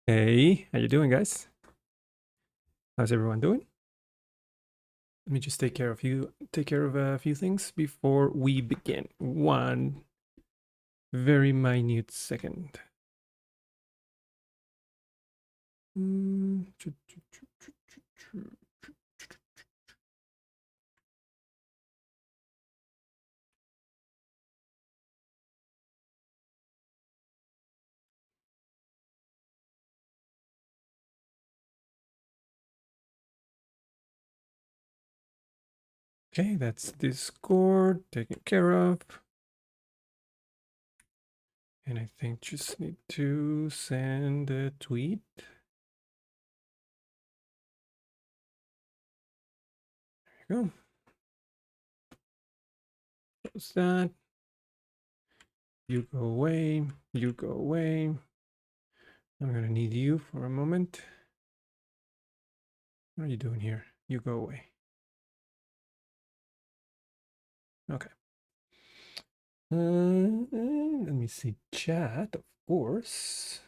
Hey, how you doing, guys? How's everyone doing? Let me just take care of a few things before we begin. One very minute second. Okay, that's Discord taken care of. And I think just need to send a tweet. There you go. Close that. You go away. You go away. I'm gonna need you for a moment. What are you doing here? You go away. Okay. Let me see chat, of course.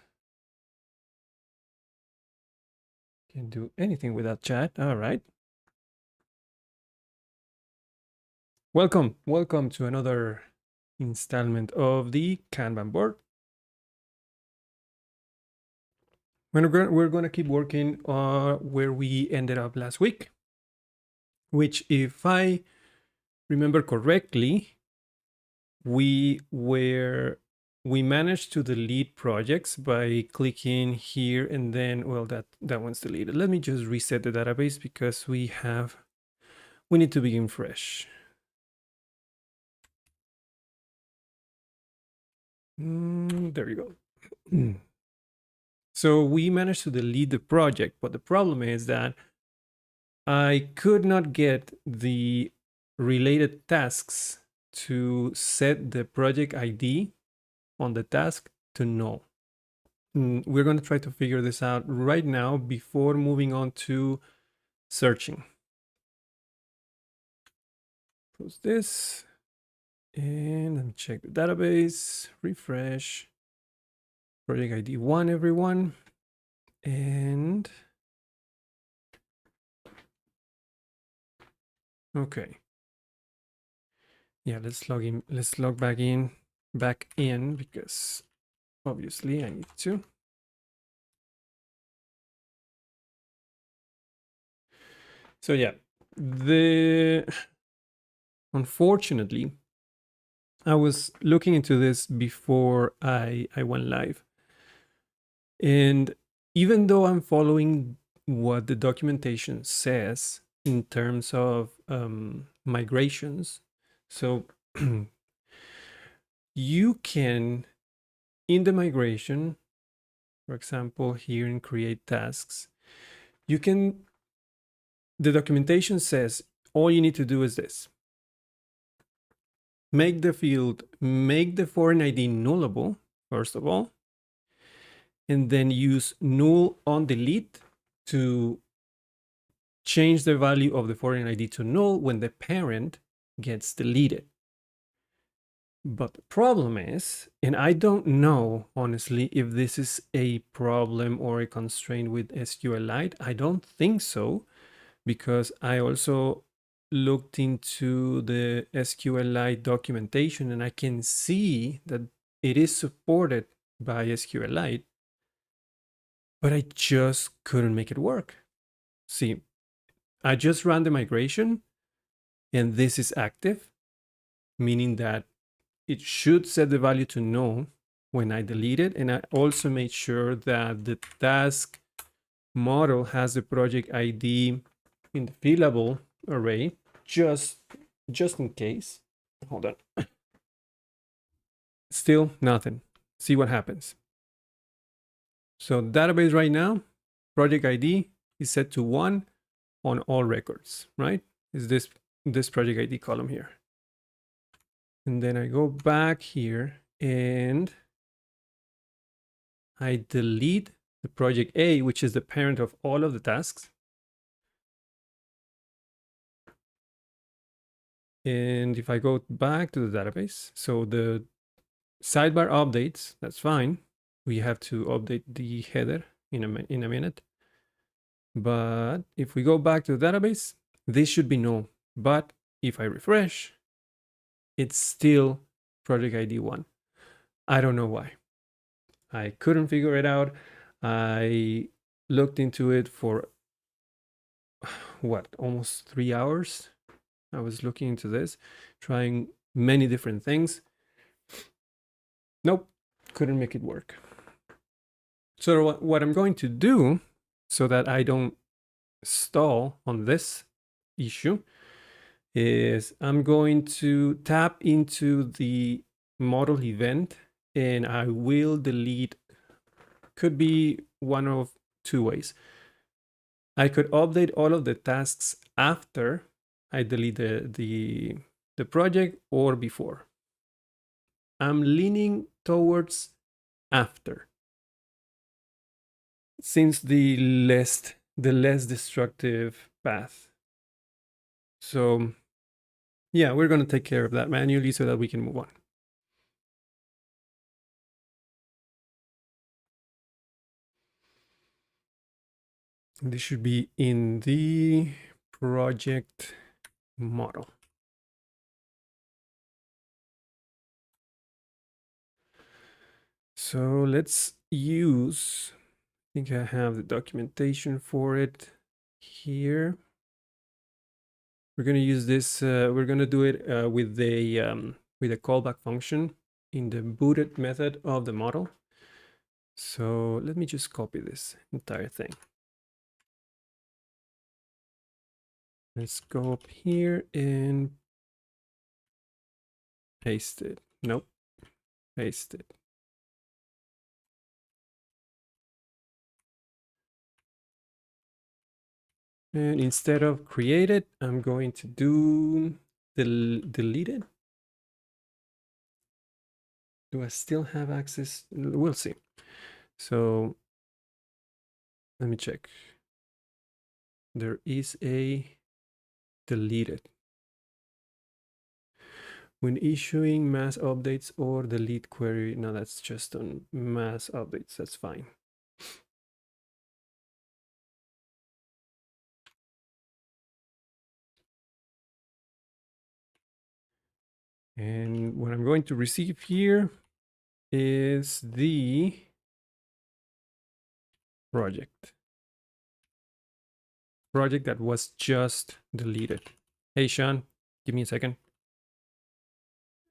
Can't do anything without chat. All right. Welcome to another installment of the Kanban board. We're going to keep working where we ended up last week, which, if I remember correctly, we managed to delete projects by clicking here and then, well, that one's deleted. Let me just reset the database because we need to begin fresh. There you go. So we managed to delete the project, but the problem is that I could not get the related tasks to set the project ID on the task to null. We're going to try to figure this out right now before moving on to searching. Close this. And let me check the database, refresh. Project ID 1, everyone. And okay. Yeah, let's log back in because obviously I need to. So yeah, unfortunately, I was looking into this before I went live. And even though I'm following what the documentation says in terms of migrations, so you can, in the migration, for example, here in create tasks, the documentation says all you need to do is this. Make the foreign ID nullable, first of all, and then use null on delete to change the value of the foreign ID to null when the parent gets deleted. But the problem is, and I don't know, honestly, if this is a problem or a constraint with SQLite. I don't think so, because I also looked into the SQLite documentation and I can see that it is supported by SQLite, but I just couldn't make it work. See, I just ran the migration and this is active, meaning that it should set the value to null when I delete it. And I also made sure that the task model has the project ID in the fillable array, just in case. Hold on. Still nothing. See what happens. So database right now, project ID is set to 1 on all records, right? Is this project ID column here. And then I go back here and I delete the project A, which is the parent of all of the tasks. And if I go back to the database, so the sidebar updates, that's fine. We have to update the header in a minute. But if we go back to the database, this should be null. But if I refresh, it's still project ID 1. I don't know why. I couldn't figure it out. I looked into it for what, almost 3 hours. I was looking into this, trying many different things. Nope, couldn't make it work. So what I'm going to do, so that I don't stall on this issue, is I'm going to tap into the model event and I will delete, could be one of two ways. I could update all of the tasks after I delete the project or before. I'm leaning towards after, since the less destructive path. So yeah, we're going to take care of that manually so that we can move on. This should be in the project model. So let's use, I think I have the documentation for it here. We're going to use this, we're going to do it with a callback function in the booted method of the model. So let me just copy this entire thing. Let's go up here and paste it. Nope, paste it. And instead of create it, I'm going to do delete it. Do I still have access? We'll see. So let me check. There is a deleted. When issuing mass updates or delete query, no, that's just on mass updates. That's fine. And what I'm going to receive here is the project that was just deleted. Hey, Sean, give me a second.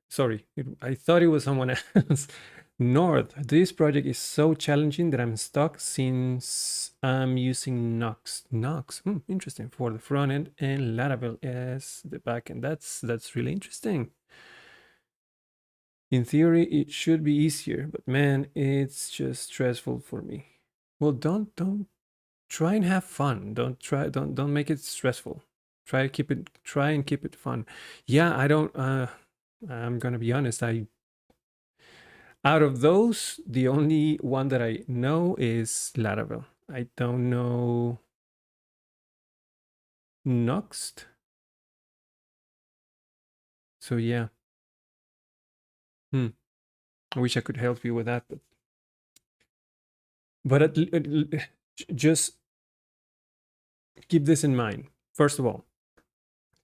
Sorry, I thought it was someone else. North, this project is so challenging that I'm stuck since I'm using Nox. Interesting, for the front end and Laravel as the back end. That's really interesting. In theory, it should be easier, but man, it's just stressful for me. Well, don't try and have fun. Don't make it stressful. Try and keep it fun. Yeah, I don't. I'm gonna be honest. Out of those, the only one that I know is Laravel. I don't know Nuxt. So yeah. I wish I could help you with that, but just keep this in mind. First of all,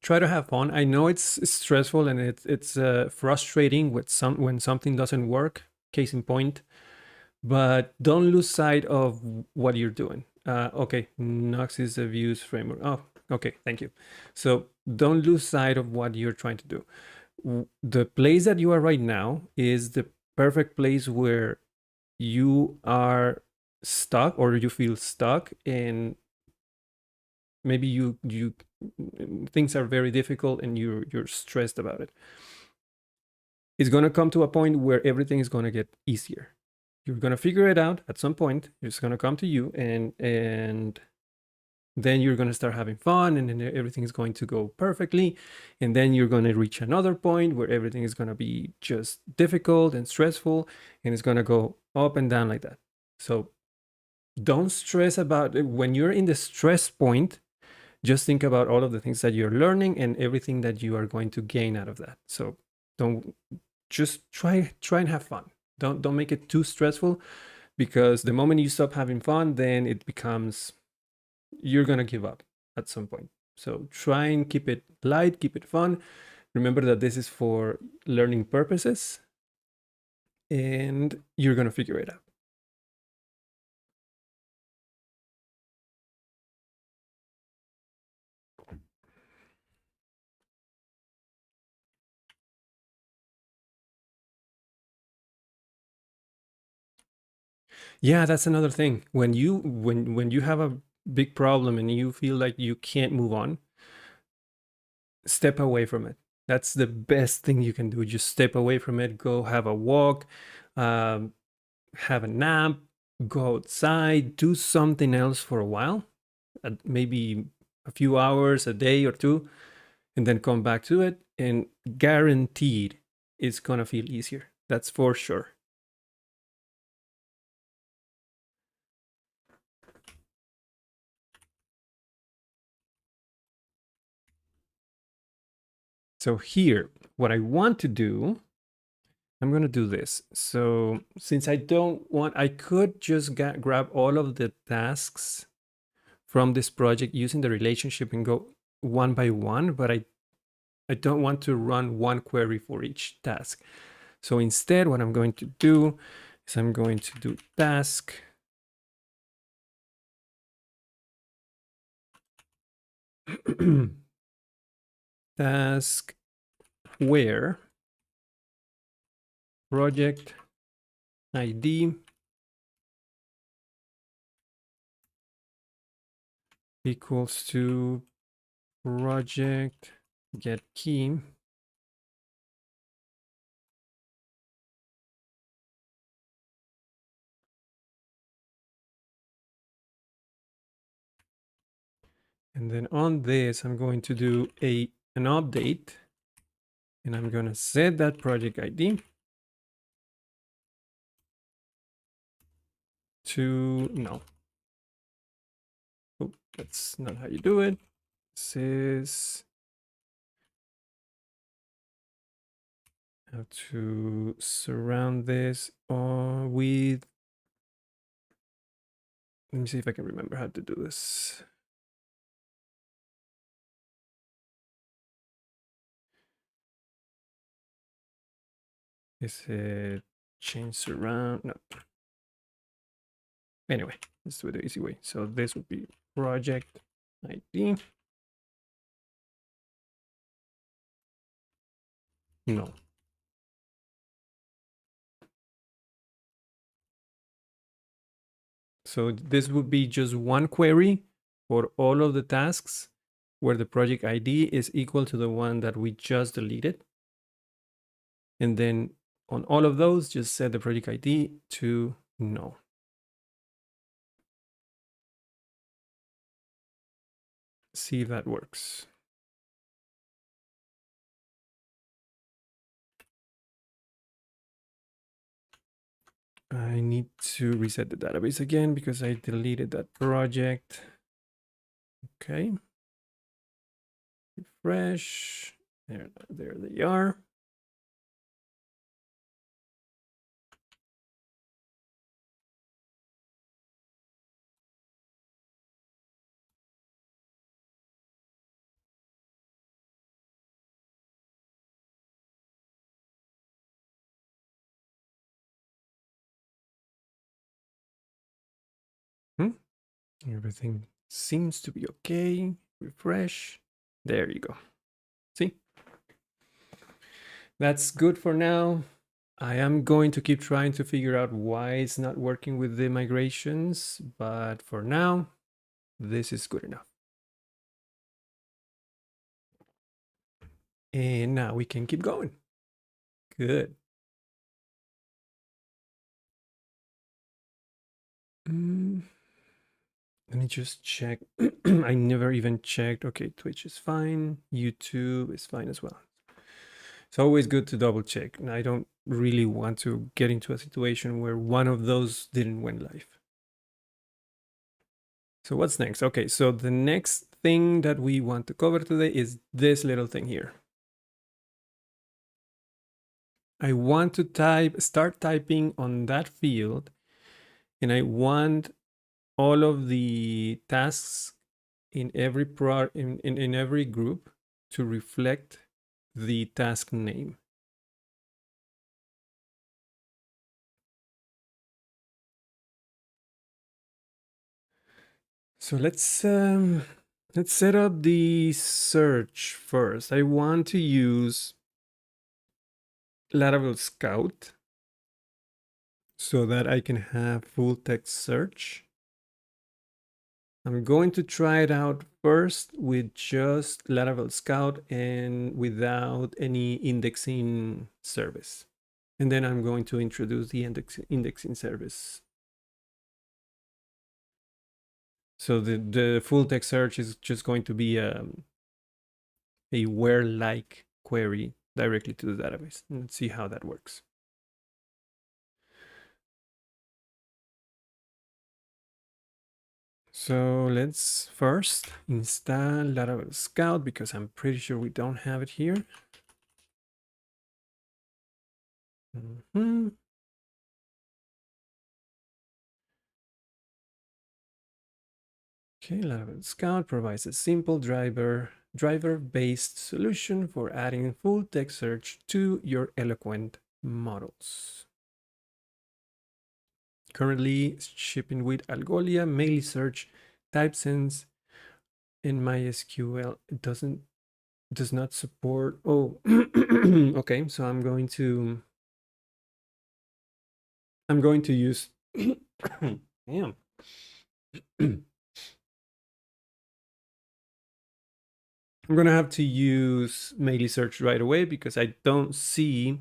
try to have fun. I know it's stressful and it's frustrating when something doesn't work. Case in point, but don't lose sight of what you're doing. Okay, Nox is a views framework. Oh, okay, thank you. So don't lose sight of what you're trying to do. The place that you are right now is the perfect place where you are stuck or you feel stuck, and maybe you things are very difficult and you're stressed about it. It's going to come to a point where everything is going to get easier. You're going to figure it out at some point. It's going to come to you, and then you're going to start having fun, and then everything is going to go perfectly. And then you're going to reach another point where everything is going to be just difficult and stressful, and it's going to go up and down like that. So don't stress about it. When you're in the stress point, just think about all of the things that you're learning and everything that you are going to gain out of that. So don't, just try and have fun. Don't make it too stressful. because the moment you stop having fun, then it becomes, you're going to give up at some point. So try and keep it light, keep it fun. Remember that this is for learning purposes, and you're going to figure it out. Yeah, that's another thing. When you have a big problem and you feel like you can't move on, step away from it. That's the best thing you can do. Just step away from it. Go have a walk, um, have a nap, go outside, do something else for a while, maybe a few hours, a day or two, and then come back to it. And guaranteed, it's gonna feel easier. That's for sure. So here, what I want to do, I'm going to do this. So since I don't want, I could just grab all of the tasks from this project using the relationship and go one by one, but I don't want to run one query for each task. So instead, what I'm going to do is I'm going to do task task where project ID equals to project get key and then on this I'm going to do an update, and I'm going to set that project ID to no. Oh, that's not how you do it. This is how to surround this with, let me see if I can remember how to do this. Is it change surround? No. Anyway, let's do it the easy way. So this would be project ID. No. So this would be just one query for all of the tasks where the project ID is equal to the one that we just deleted. And then on all of those, just set the project ID to no. See if that works. I need to reset the database again because I deleted that project. Okay. Refresh. There they are. Everything seems to be okay. Refresh. There you go. See? That's good for now. I am going to keep trying to figure out why it's not working with the migrations, but for now, this is good enough. And now we can keep going. Good. Let me just check. I never even checked. Okay, Twitch is fine. YouTube is fine as well. It's always good to double check. And I don't really want to get into a situation where one of those didn't went live. So what's next? Okay, so the next thing that we want to cover today is this little thing here. I want to start typing on that field and I want all of the tasks in every in every group to reflect the task name. So let's set up the search first. I want to use Laravel Scout so that I can have full text search. I'm going to try it out first with just Laravel Scout and without any indexing service. And then I'm going to introduce the indexing service. So the full text search is just going to be a where-like query directly to the database. Let's see how that works. So let's first install Laravel Scout because I'm pretty sure we don't have it here. Okay, Laravel Scout provides a simple driver-based solution for adding full text search to your Eloquent models. Currently shipping with Algolia, Meilisearch, TypeSense, and MySQL. It does not support. Oh, okay. So I'm going to use. Damn. I'm gonna have to use Meilisearch right away because I don't see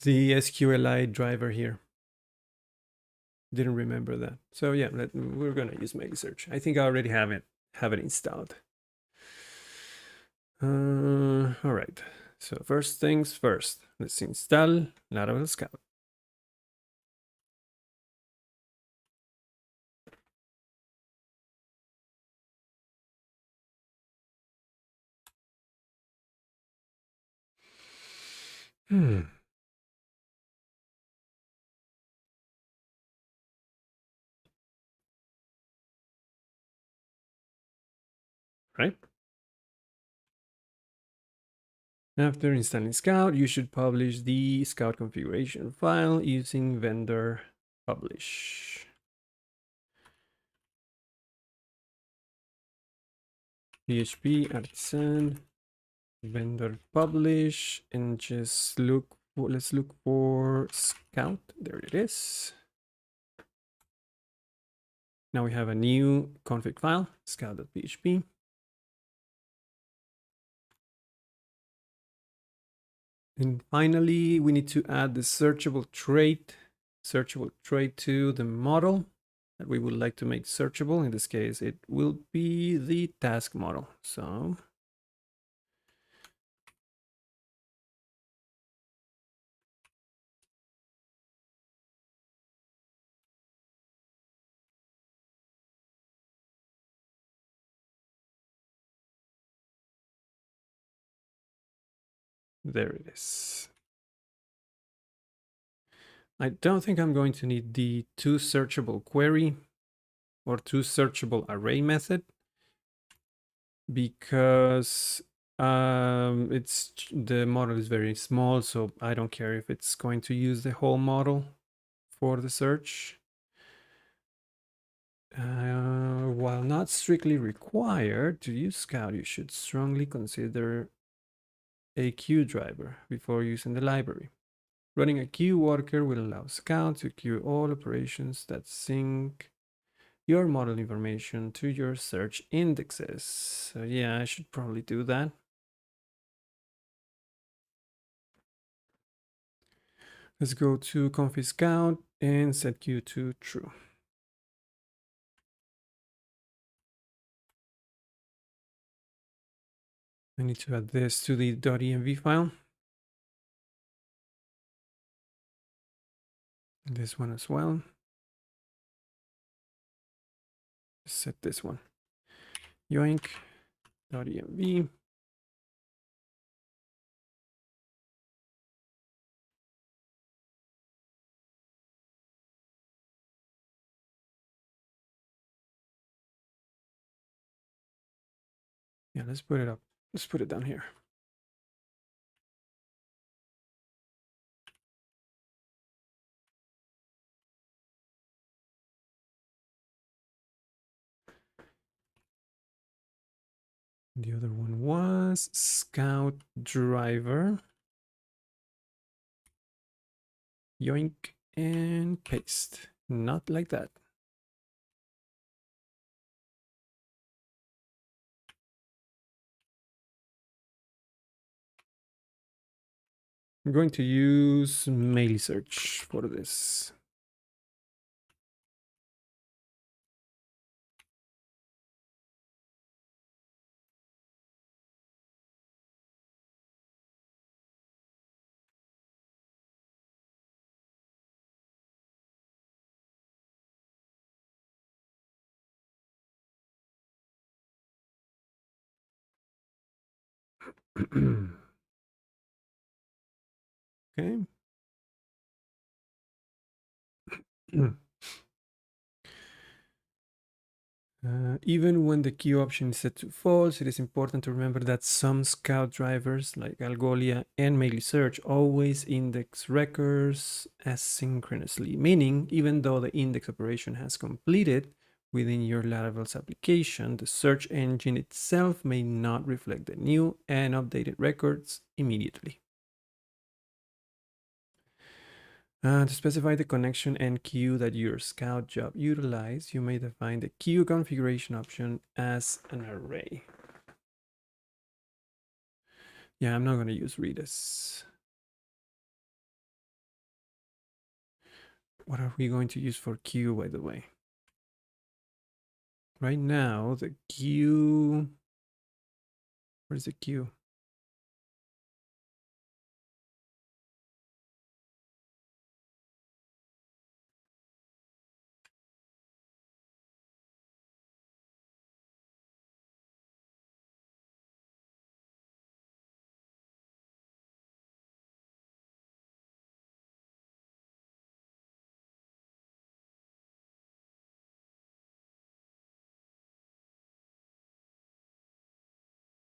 the SQLite driver here. Didn't remember that. So yeah, we're gonna use Meilisearch. I think I already have it installed. All right. So first things first, let's install Laravel Scout. Right. After installing Scout, you should publish the Scout configuration file using vendor publish. PHP artisan vendor publish and just let's look for Scout. There it is. Now we have a new config file, scout.php. And finally, we need to add the searchable trait to the model that we would like to make searchable. In this case, it will be the task model. So there it is. I don't think I'm going to need the toSearchable query or toSearchable array method because the model is very small, so I don't care if it's going to use the whole model for the search. While not strictly required to use Scout, you should strongly consider a queue driver before using the library. Running a queue worker will allow Scout to queue all operations that sync your model information to your search indexes. So yeah, I should probably do that. Let's go to config Scout and set queue to true. I need to add this to the .env file. This one as well. Set this one. yoink.env. Yeah, let's put it up. Let's put it down here. The other one was Scout Driver. Yoink and paste. Not like that. I'm going to use Meilisearch for this. Okay. Even when the queue option is set to false, it is important to remember that some Scout drivers like Algolia and Meilisearch always index records asynchronously, meaning even though the index operation has completed within your Laravel's application, the search engine itself may not reflect the new and updated records immediately. To specify the connection and queue that your Scout job utilize, you may define the queue configuration option as an array. Yeah, I'm not going to use Redis. What are we going to use for queue, by the way? Right now, the queue... Where's the queue?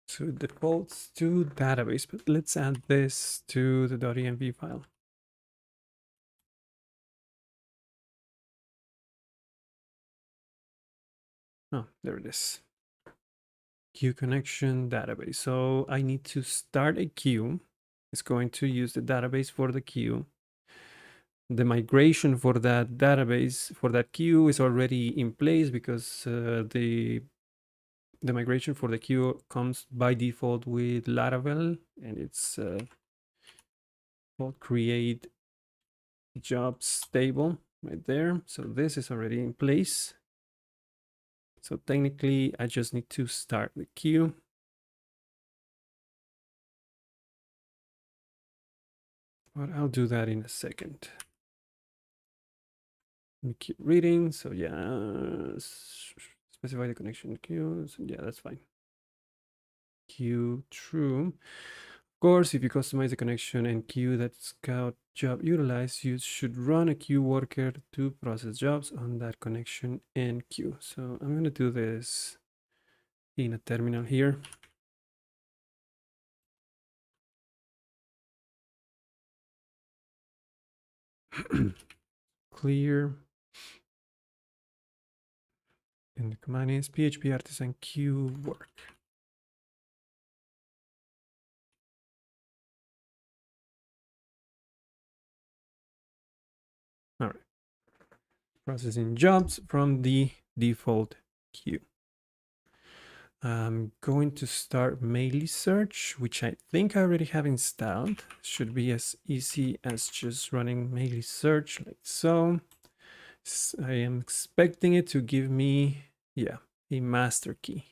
So it defaults to database, but let's add this to the .env file. Oh, there it is. Queue connection database. So I need to start a queue. It's going to use the database for the queue. The migration for that database, for that queue, is already in place because the migration for the queue comes by default with Laravel, and it's called create jobs table right there. So this is already in place. So technically, I just need to start the queue. But I'll do that in a second. Let me keep reading. So yeah, specify the connection queue. So yeah, that's fine. Queue true. Of course, if you customize the connection and queue that Scout job utilize, you should run a queue worker to process jobs on that connection and queue. So I'm going to do this in a terminal here. Clear. And the command is php artisan queue work. All right. Processing jobs from the default queue. I'm going to start Meilisearch, which I think I already have installed. Should be as easy as just running Meilisearch like so. I am expecting it to give me, yeah, a master key.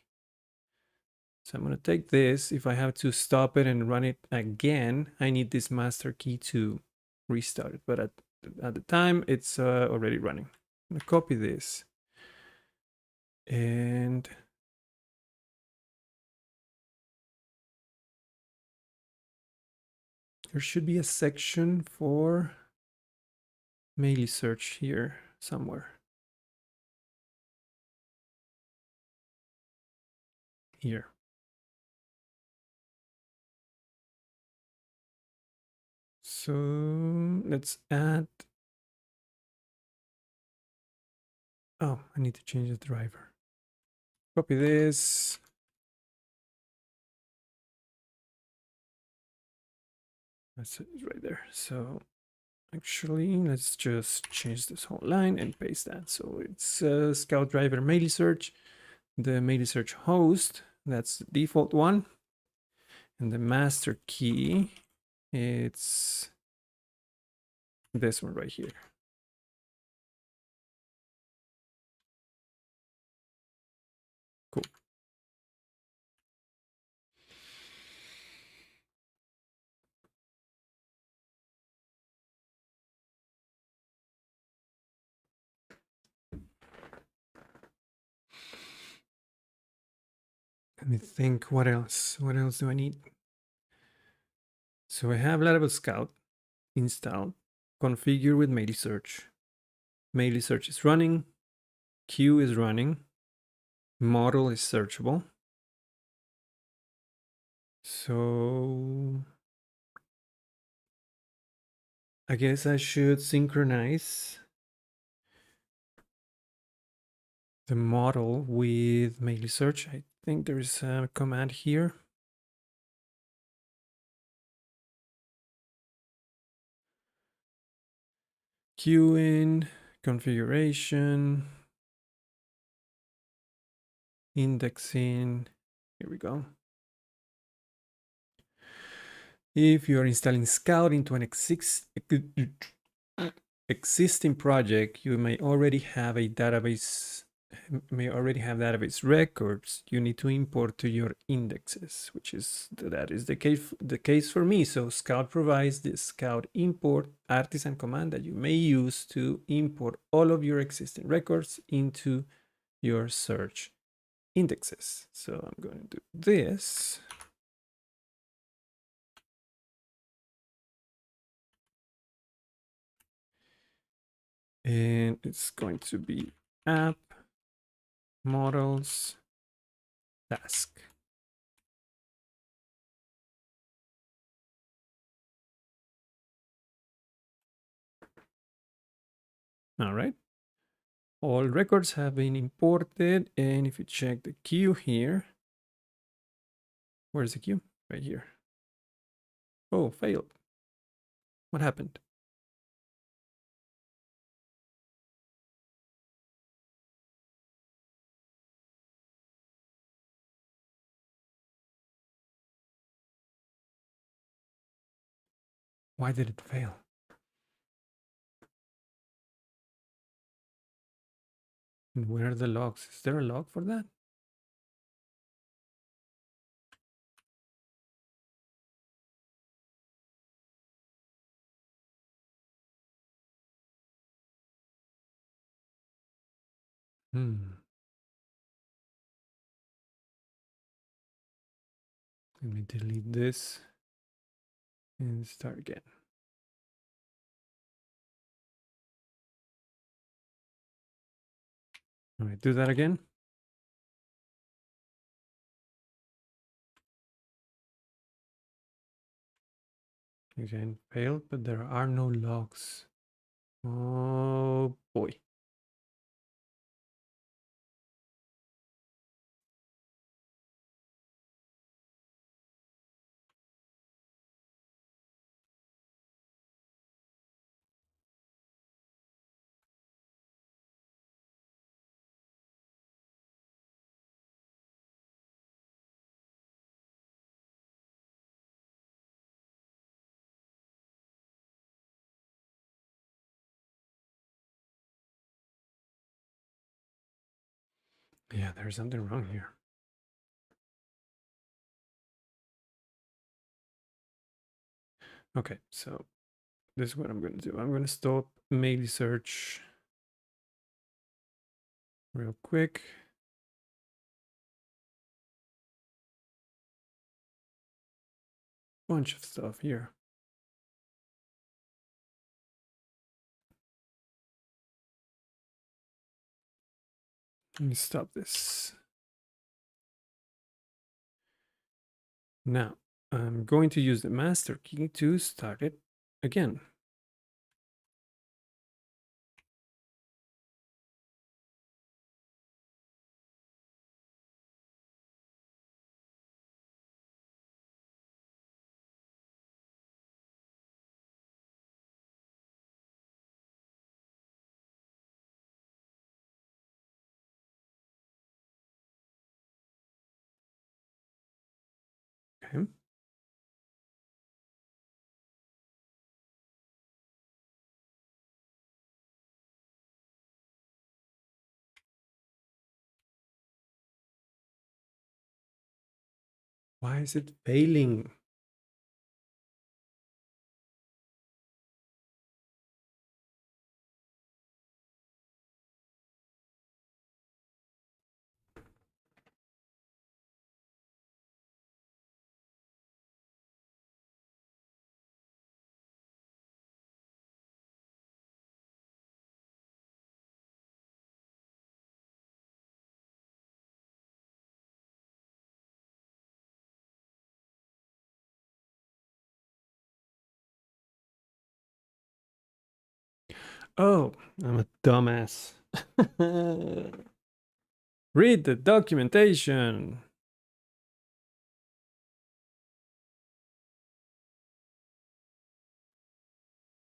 So I'm going to take this. If I have to stop it and run it again, I need this master key to restart it. But at the time, it's already running. I'm going to copy this. And there should be a section for Meilisearch here somewhere. Here. So let's add. Oh, I need to change the driver. Copy this. That's it right there. So actually, let's just change this whole line and paste that. So it's Scout driver Meilisearch, the Meilisearch host. That's the default one. And the master key, it's this one right here. Cool. Let me think, what else? What else do I need? So I have Laravel Scout installed, configured with Meilisearch. Meilisearch is running, queue is running, model is searchable. So I guess I should synchronize the model with Meilisearch. I think there is a command here. Queuing, configuration, indexing. Here we go. If you are installing Scout into an existing project, you may already have a database, records you need to import to your indexes, which is the case for me. So Scout provides the Scout import artisan command that you may use to import all of your existing records into your search indexes. So I'm going to do this. And it's going to be app models task. All right. All records have been imported. And if you check the queue here, where's the queue? Right here. Oh, failed. What happened? Why did it fail? And where are the logs? Is there a log for that? Let me delete this and start again. All right, do that again. Again, failed, but there are no logs. Oh boy. Yeah, there's something wrong here. Okay, so this is what I'm going to do. I'm going to stop Meilisearch real quick. Bunch of stuff here. Let me stop this. Now, I'm going to use the master key to start it. again. Okay. Why is it failing? Oh, I'm a dumbass. Read the documentation.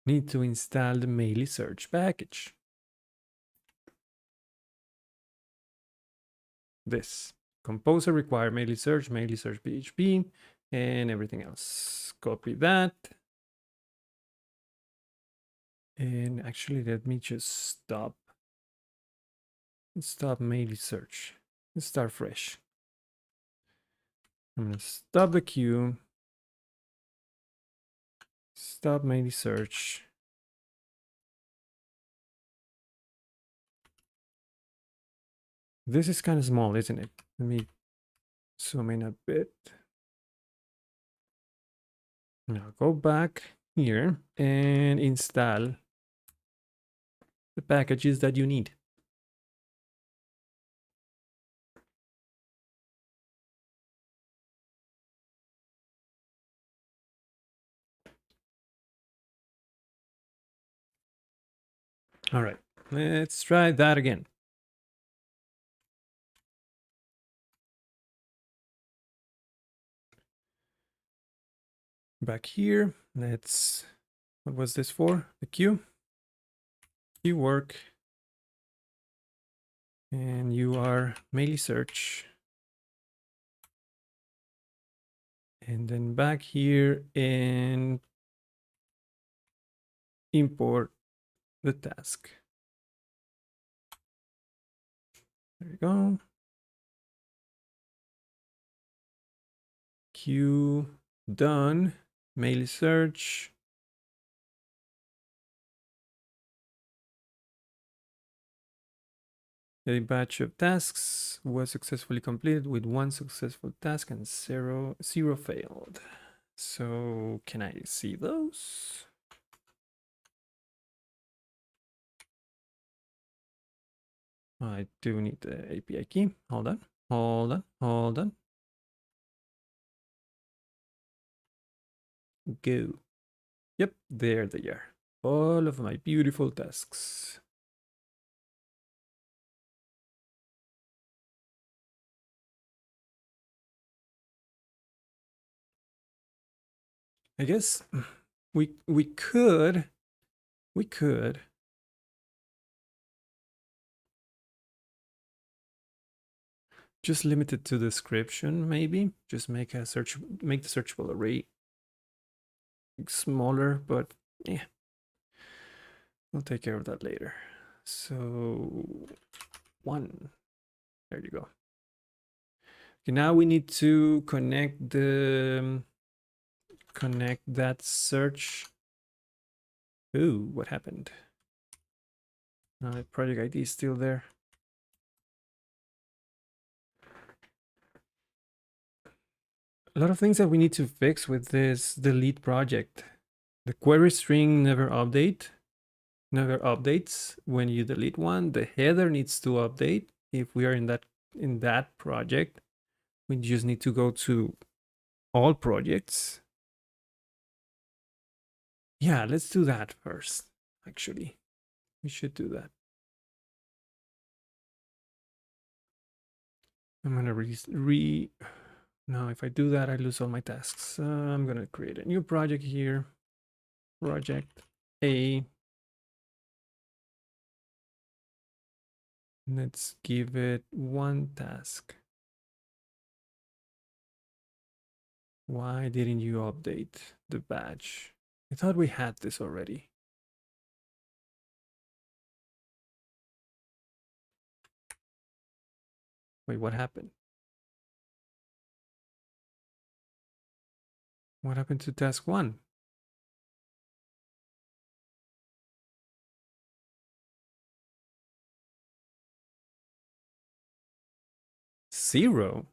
Need to install the Meilisearch package. This composer require Meilisearch, Meilisearch PHP, and everything else. Copy that. And actually, let me just stop Meilisearch. Let's start fresh. I'm gonna stop the queue. Stop Meilisearch. This is kind of small, isn't it? Let me zoom in a bit. Now go back here and install the packages that you need. All right, let's try that again. Back here, let's, what was this for? The queue? Queue work. And you are Meilisearch. And then back here and import the task. There you go. Queue done. Meilisearch. A batch of tasks was successfully completed with 1 successful task and zero failed. So can I see those? I do need the API key. Hold on. Go. Yep, there they are. All of my beautiful tasks. I guess we could just limit it to description, maybe. Just make the searchable array smaller, but yeah. We'll take care of that later. So 1. There you go. Okay, now we need to connect that search. Ooh, what happened? Project ID is still there. A lot of things that we need to fix with this delete project. The query string never updates when you delete one. The header needs to update. If we are in that project, we just need to go to all projects Yeah, let's do that first. Actually, we should do that. I'm gonna no, if I do that, I lose all my tasks. I'm gonna create a new project here. Project A. Let's give it one task. Why didn't you update the badge? I thought we had this already. Wait, what happened? What happened to task 1? 0?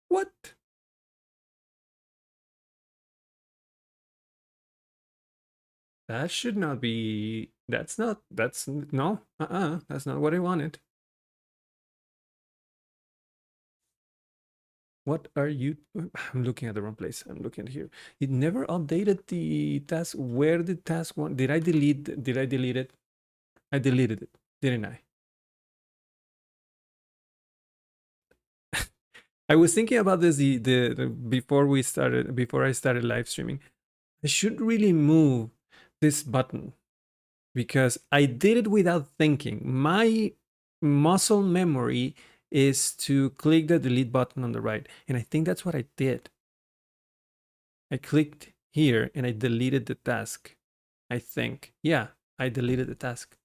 What? That should not be. That's not. That's no. That's not what I wanted. What are you? I'm looking at the wrong place. I'm looking at here. It never updated the task. Where did task 1? Did I delete? Did I delete it? I deleted it, didn't I? I was thinking about this before I started live streaming. I should really move this button because I did it without thinking. My muscle memory is to click the delete button on the right, and I think that's what I did. I clicked here and I deleted the task. I think, yeah, I deleted the task.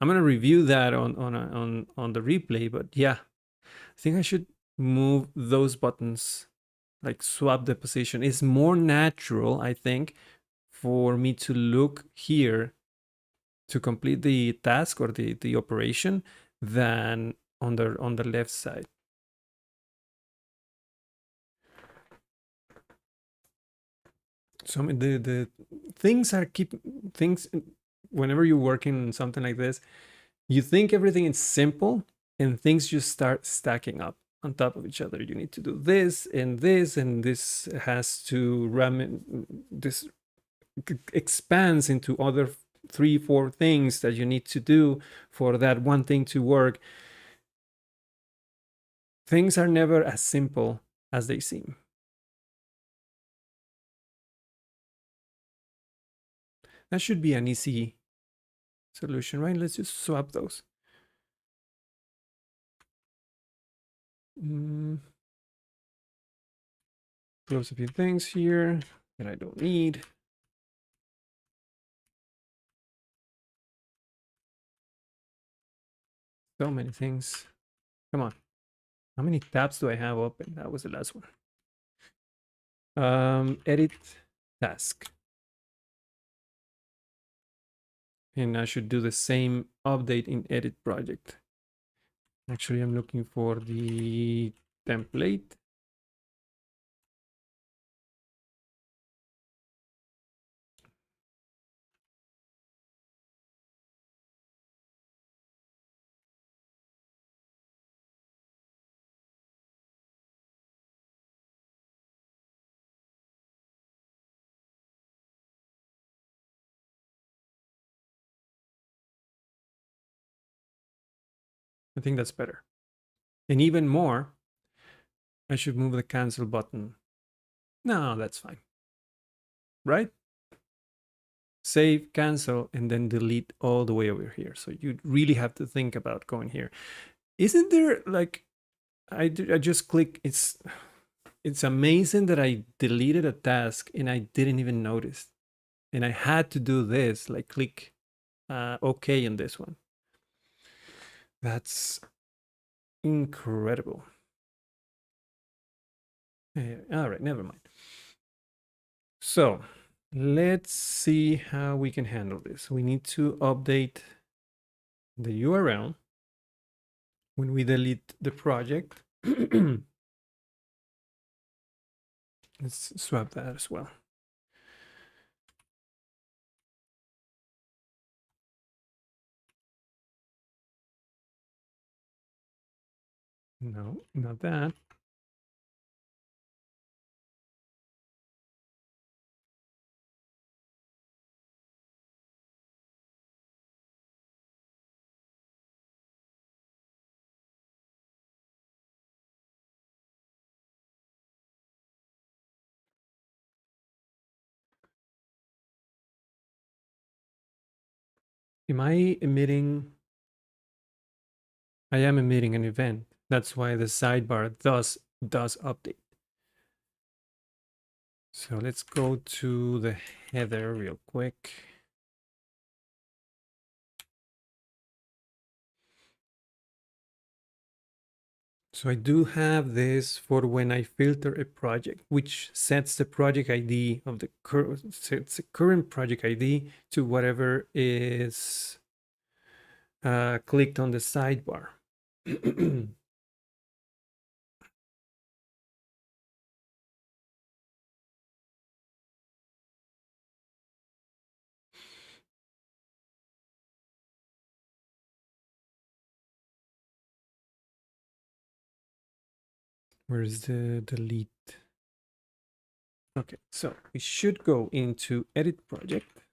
I'm gonna review that on the replay, but yeah, I think I should move those buttons, like swap the position. It's more natural, I think, for me to look here to complete the task or the operation than on the left side. So the things are things whenever you're working on something like this, you think everything is simple and things just start stacking up on top of each other. You need to do this and this, and this has to this expands into other 3-4 things that you need to do for that one thing to work. Things are never as simple as they seem. That should be an easy solution, right? Let's just swap those. Close a few things here that I don't need. So many things. Come on. How many tabs do I have open? That was the last one. Edit task. And I should do the same update in edit project. Actually, I'm looking for the template. I think that's better. And even more, I should move the cancel button. No, that's fine. Right? Save, cancel, and then delete all the way over here. So you really have to think about going here. Isn't there like, I just click, it's amazing that I deleted a task and I didn't even notice. And I had to do this, like click OK on this one. That's incredible. All right, never mind. So let's see how we can handle this. We need to update the URL when we delete the project. Let's swap that as well. No, not that. Am I emitting? I am emitting an event. That's why the sidebar does update. So let's go to the header real quick. So I do have this for when I filter a project, which sets the project ID of the current project ID to whatever is clicked on the sidebar. Where's the delete? Okay, so we should go into edit project.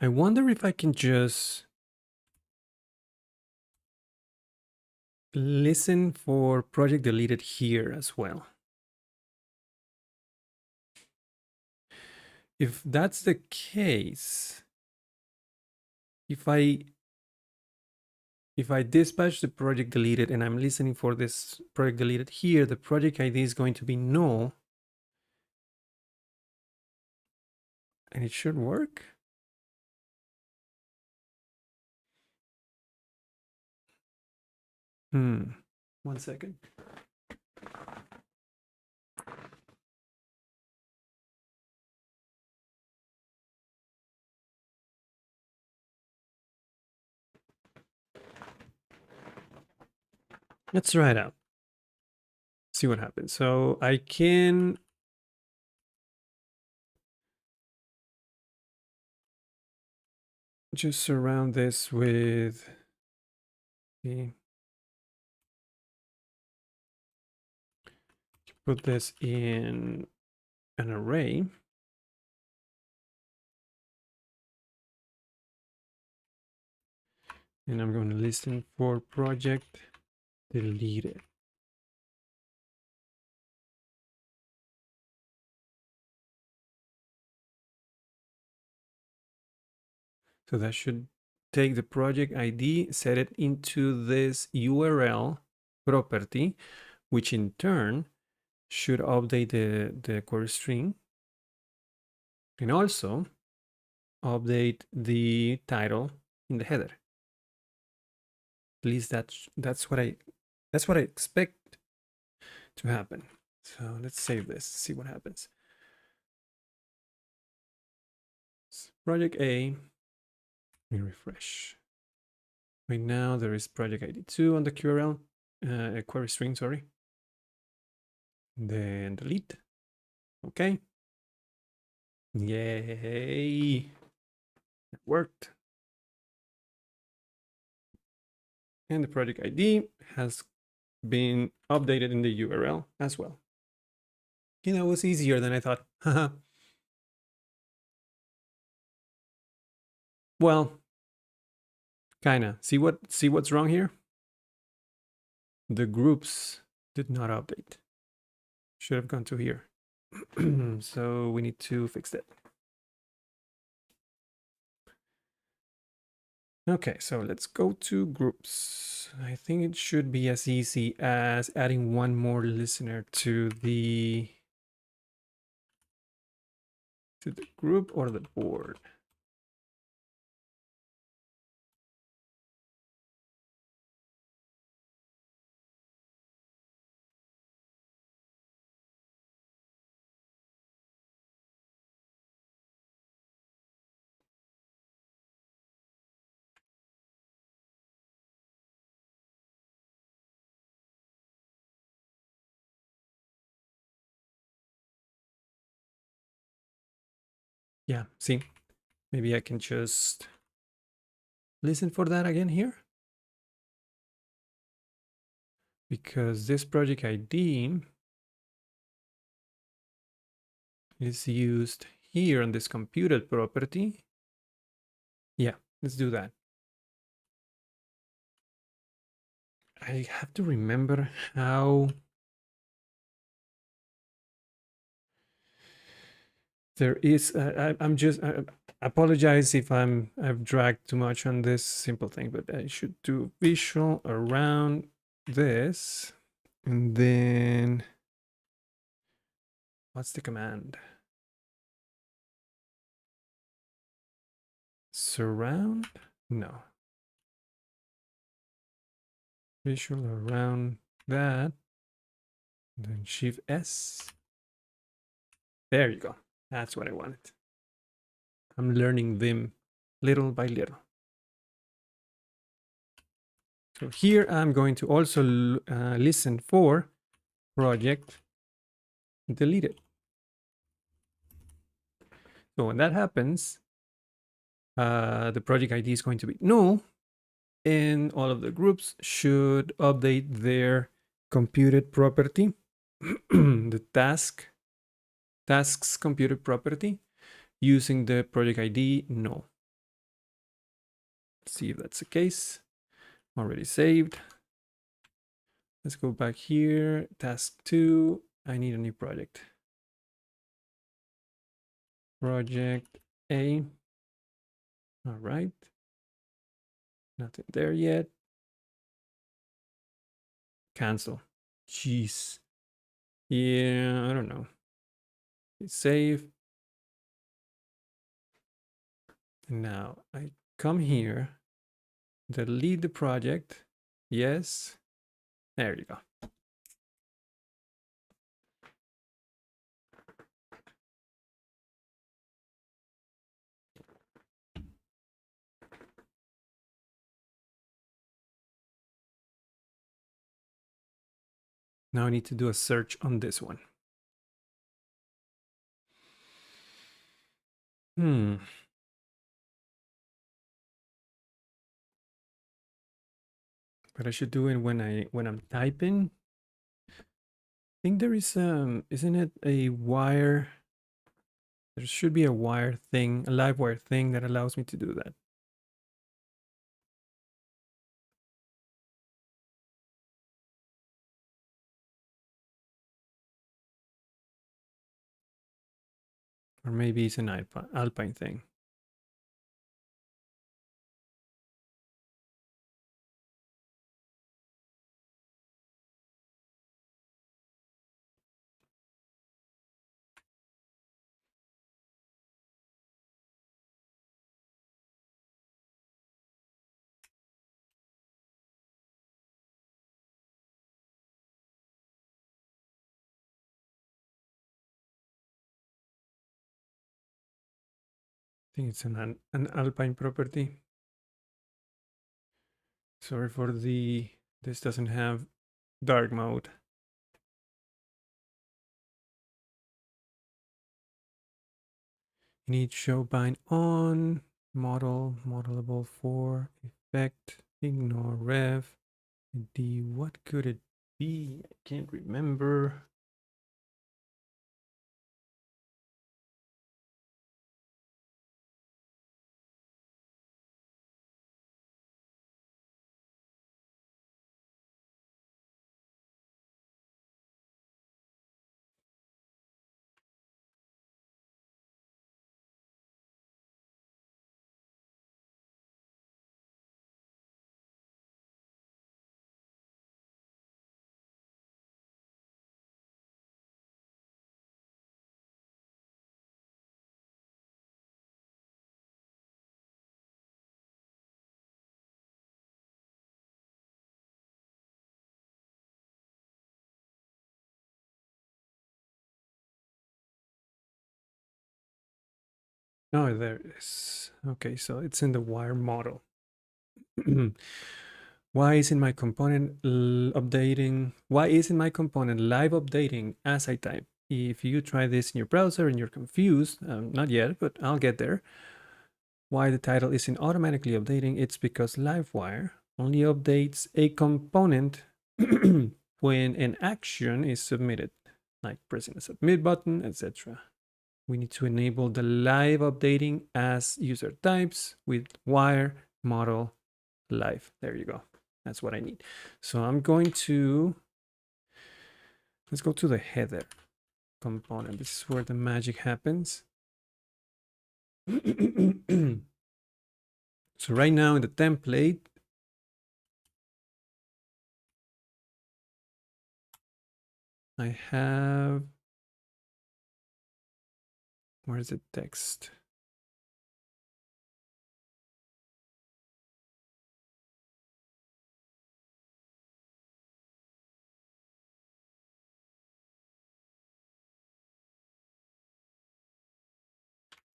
I wonder if I can just listen for project deleted here as well. If that's the case, if I dispatch the project deleted and I'm listening for this project deleted here, the project ID is going to be null. And it should work. One second. Let's try it out. See what happens. So I can just surround this with the, put this in an array. And I'm going to listen for project deleted. So that should take the project ID, set it into this URL property, which in turn should update the query string and also update the title in the header. At least that's what I expect to happen. So let's save this, see what happens. Project A, we refresh. Right now there is project ID 2 on the QRL, query string, sorry. Then delete. Okay. Yay. It worked. And the project ID has been updated in the URL as well. You know, it was easier than I thought. Well, kinda. See what's wrong here? The groups did not update. Should have gone to here. So we need to fix that. Okay, so let's go to groups. I think it should be as easy as adding one more listener to the group or the board. Yeah, see, maybe I can just listen for that again here. Because this project ID is used here on this computed property. Yeah, let's do that. I have to remember how there is. I'm just. I apologize if I've dragged too much on this simple thing, but I should do visual around this, and then what's the command? Surround? No. Visual around that. Then Shift S. There you go. That's what I wanted. I'm learning Vim little by little. So here I'm going to also listen for project deleted. So when that happens, the project ID is going to be null, and all of the groups should update their computed property, the tasks computed property, using the project ID null. Let's see if that's the case. Already saved. Let's go back here. Task 2. I need a new project. Project A. All right. Nothing there yet. Cancel. Jeez. Yeah, I don't know. Save. And now I come here, delete the project. Yes. There you go. Now I need to do a search on this one. But I should do it when I'm typing. I think there is isn't it a wire? There should be a wire thing, a live wire thing that allows me to do that. Or maybe it's an Alpine thing. I think it's an Alpine property. Sorry for this doesn't have dark mode. You need show bind on, modelable for, effect, ignore rev, ID. What could it be? I can't remember. Oh, there it is. Okay, so it's in the wire model. Why isn't my component updating? Why isn't my component live updating as I type? If you try this in your browser and you're confused, not yet, but I'll get there. Why the title isn't automatically updating? It's because Livewire only updates a component when an action is submitted, like pressing the submit button, etc. we need to enable the live updating as user types with wire model live. There you go. That's what I need. So I'm going to, let's go to the header component. This is where the magic happens. So right now in the template, I have, where is the text?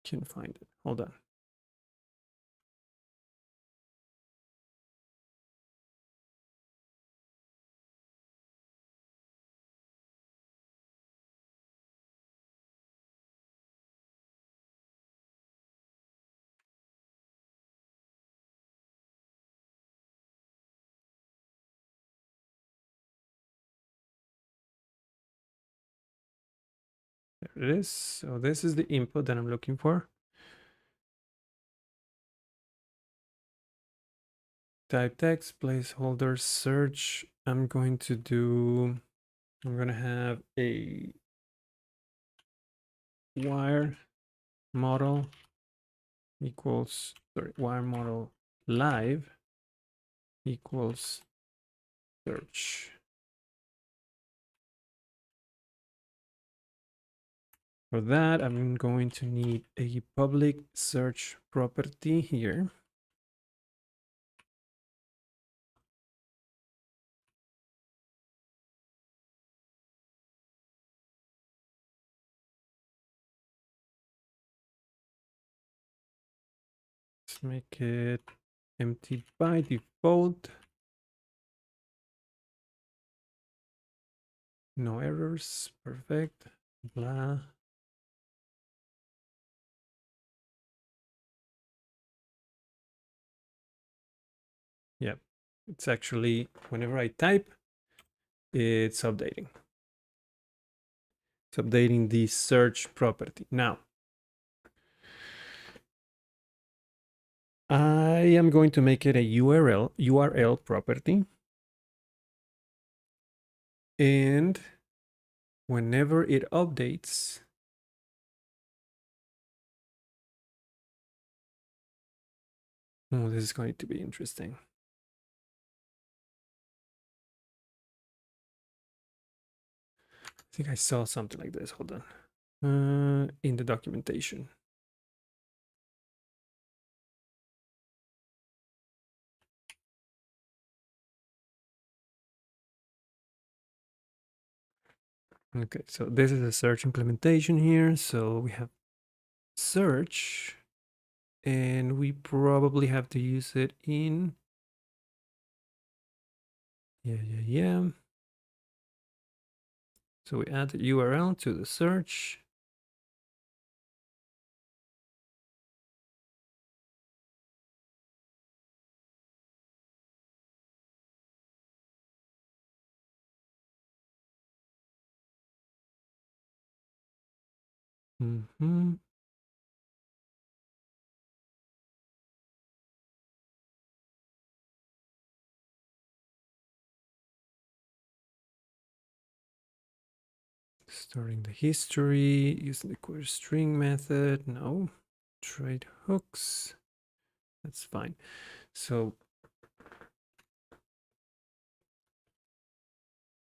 Can't find it. Hold on. There it is. So this is the input that I'm looking for. Type text, placeholder, search. I'm going to have a wire model equals, sorry, wire model live equals search. For that, I'm going to need a public search property here. Let's make it empty by default. No errors. Perfect. Blah. Yep. It's actually, whenever I type, it's updating. It's updating the search property. Now, I am going to make it a URL property. And whenever it updates, oh, this is going to be interesting. I think I saw something like this. Hold on. In the documentation. Okay, so this is a search implementation here. So we have search, and we probably have to use it in, yeah. So we add the URL to the search. Storing the history, using the query string method. No, trade hooks. That's fine. So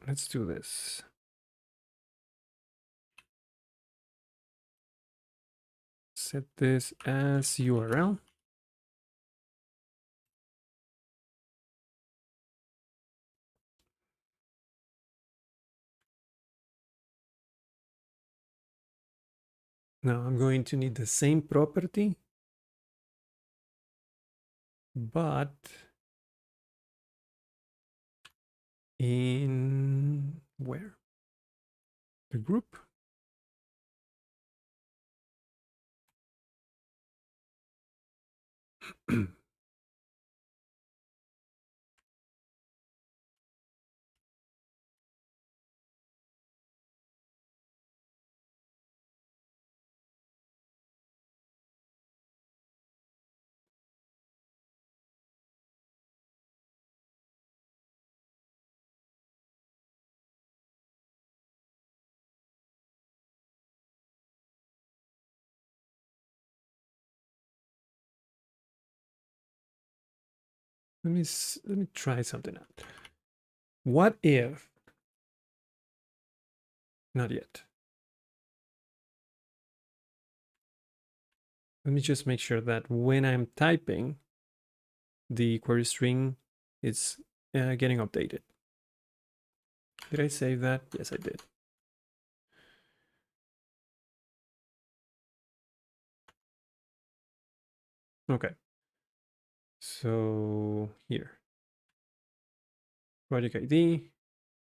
let's do this. Set this as URL. Now I'm going to need the same property, but in where? The group. let me try something out. What if, not yet. Let me just make sure that when I'm typing, the query string is getting updated. Did I save that? Yes, I did. Okay. So here, project ID.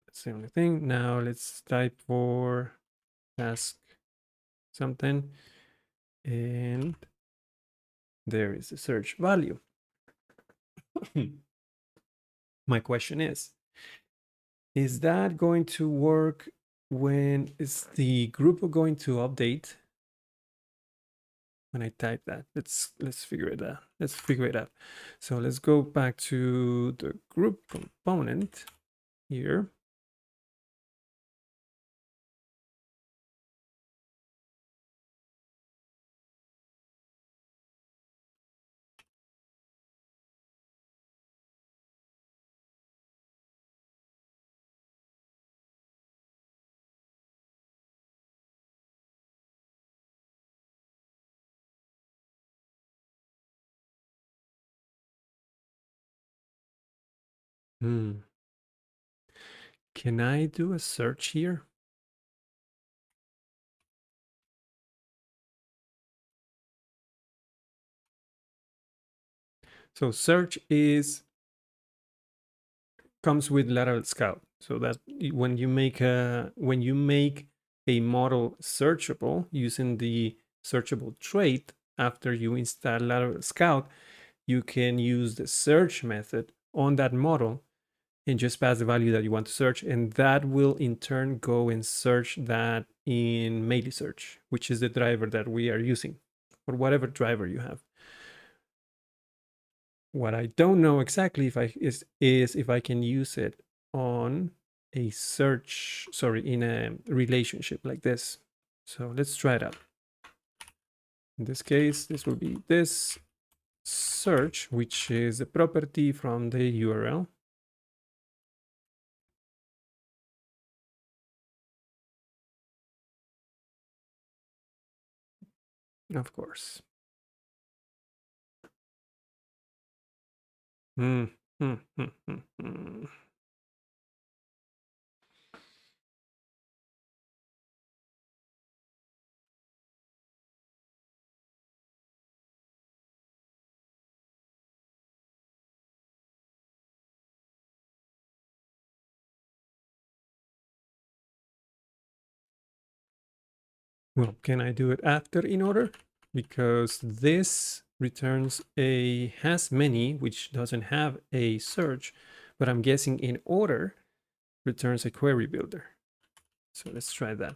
That's the only thing. Now let's type for task something. And there is the search value. My question is that going to work when is the group going to update when I type that? Let's figure it out. Let's figure it out. So let's go back to the group component here. Can I do a search here? So search comes with Laravel Scout. So that when you make a model searchable using the searchable trait after you install Laravel Scout, you can use the search method on that model and just pass the value that you want to search, and that will in turn go and search that in Meilisearch, which is the driver that we are using, or whatever driver you have. What I don't know exactly is if I can use it on a search, in a relationship like this. So let's try it out. In this case, this will be this search, which is a property from the URL. Of course. Hmm. Well, can I do it after in order? Because this returns a has many, which doesn't have a search, but I'm guessing in order returns a query builder. So let's try that.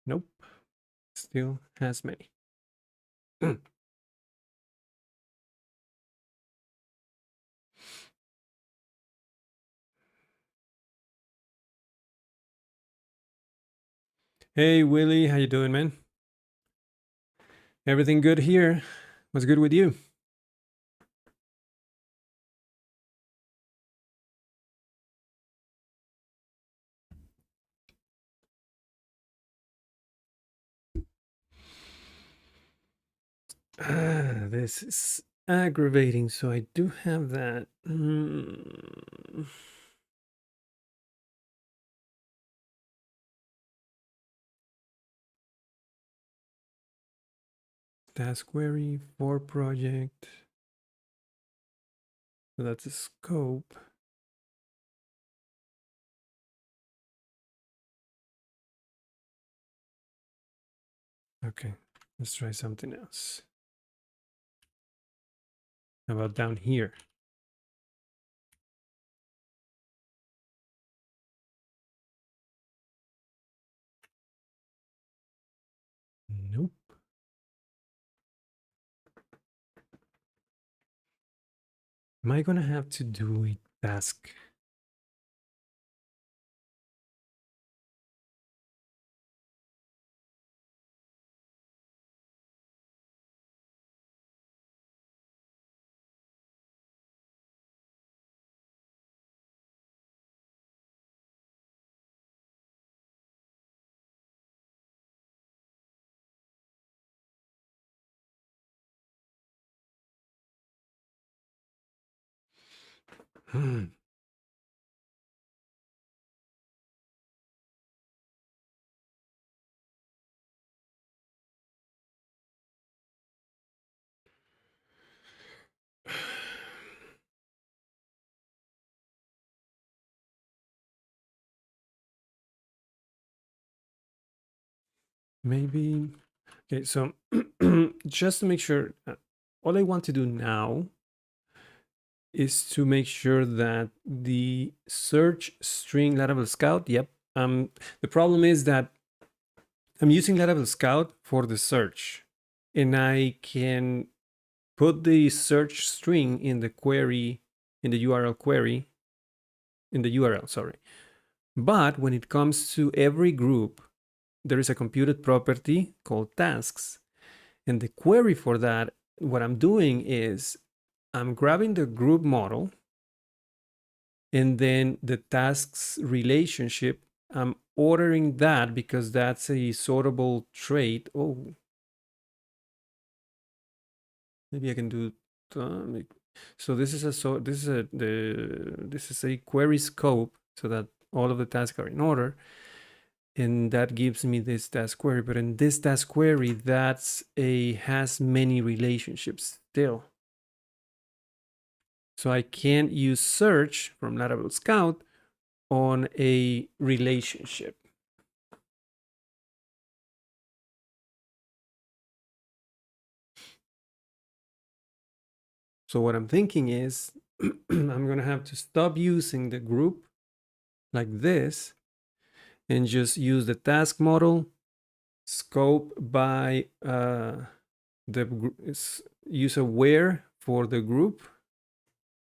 Nope, still has many. Hey Willie, how you doing, man? Everything good here? What's good with you? This is aggravating. So I do have that. Task query for project. So that's a scope. Okay, let's try something else. How about down here? Nope. Am I gonna have to do a task? Maybe. Okay, so just to make sure, all I want to do now is to make sure that the search string Laravel Scout, yep. The problem is that I'm using Laravel Scout for the search, and I can put the search string in the query, in the URL query, in the URL, sorry. But when it comes to every group, there is a computed property called tasks. And the query for that, what I'm doing is I'm grabbing the group model and then the tasks relationship. I'm ordering that because that's a sortable trait. Oh, maybe I can do. So this is a query scope so that all of the tasks are in order, and that gives me this task query. But in this task query, has many relationships still. So I can't use search from Laravel Scout on a relationship. So what I'm thinking is I'm going to have to stop using the group like this and just use the task model scope by use a where for the group.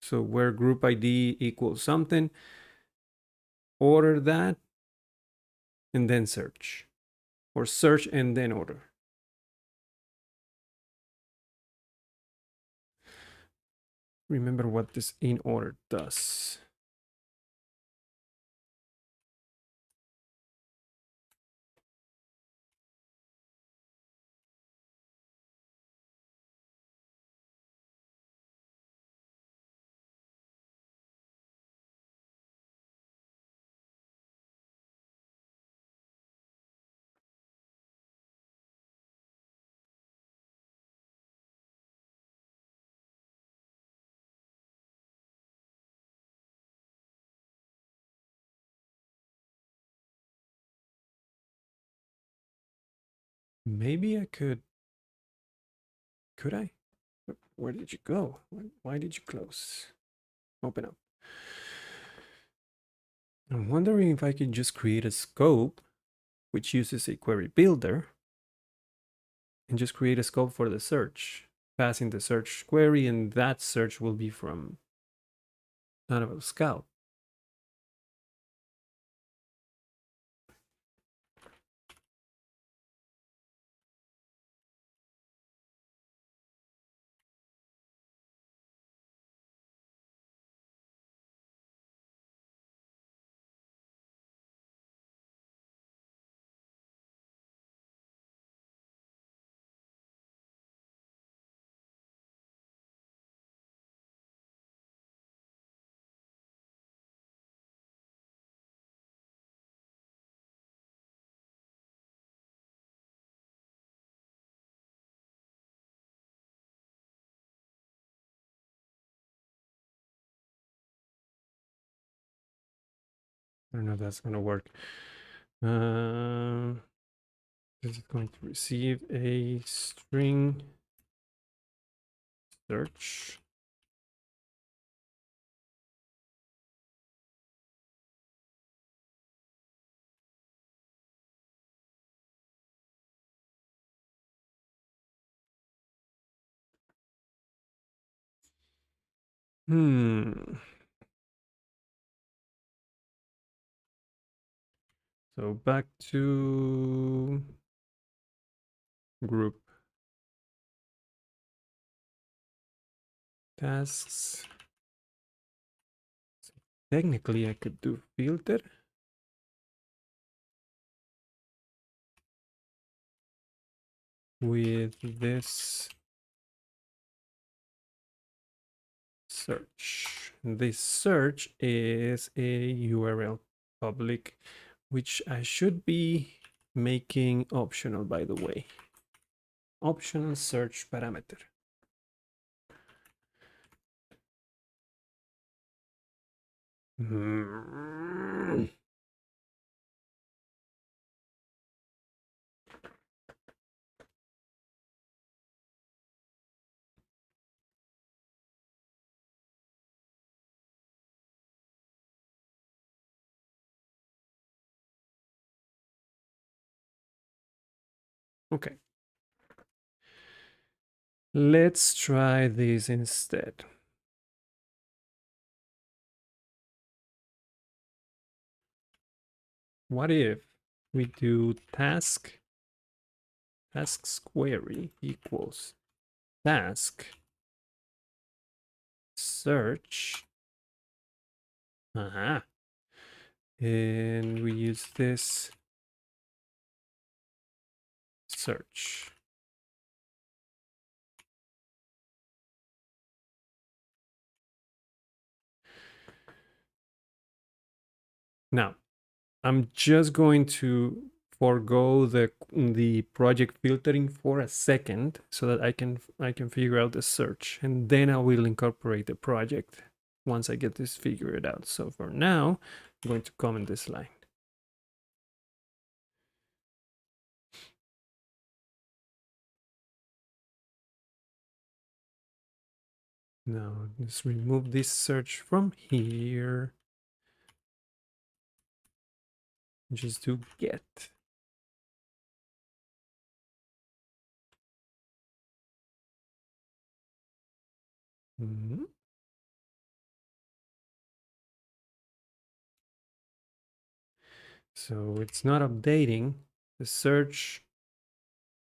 So where group ID equals something, order that, and then search, or search and then order. Remember what this in order does. Maybe I could I? Where did you go? Why did you close? Open up. I'm wondering if I could just create a scope which uses a query builder and just create a scope for the search, passing the search query, and that search will be from Laravel Scout. I don't know if that's going to work. Is it going to receive a string search? So back to group tasks. So technically, I could do filter. With this search. This search is a URL public, which I should be making optional, by the way. Optional search parameter. Okay. Let's try this instead. What if we do tasks query equals task search. And we use this search. Now, I'm just going to forego the project filtering for a second so that I can figure out the search, and then I will incorporate the project once I get this figured out. So for now, I'm going to comment this line. Now let's remove this search from here. Just do get. So it's not updating. The search,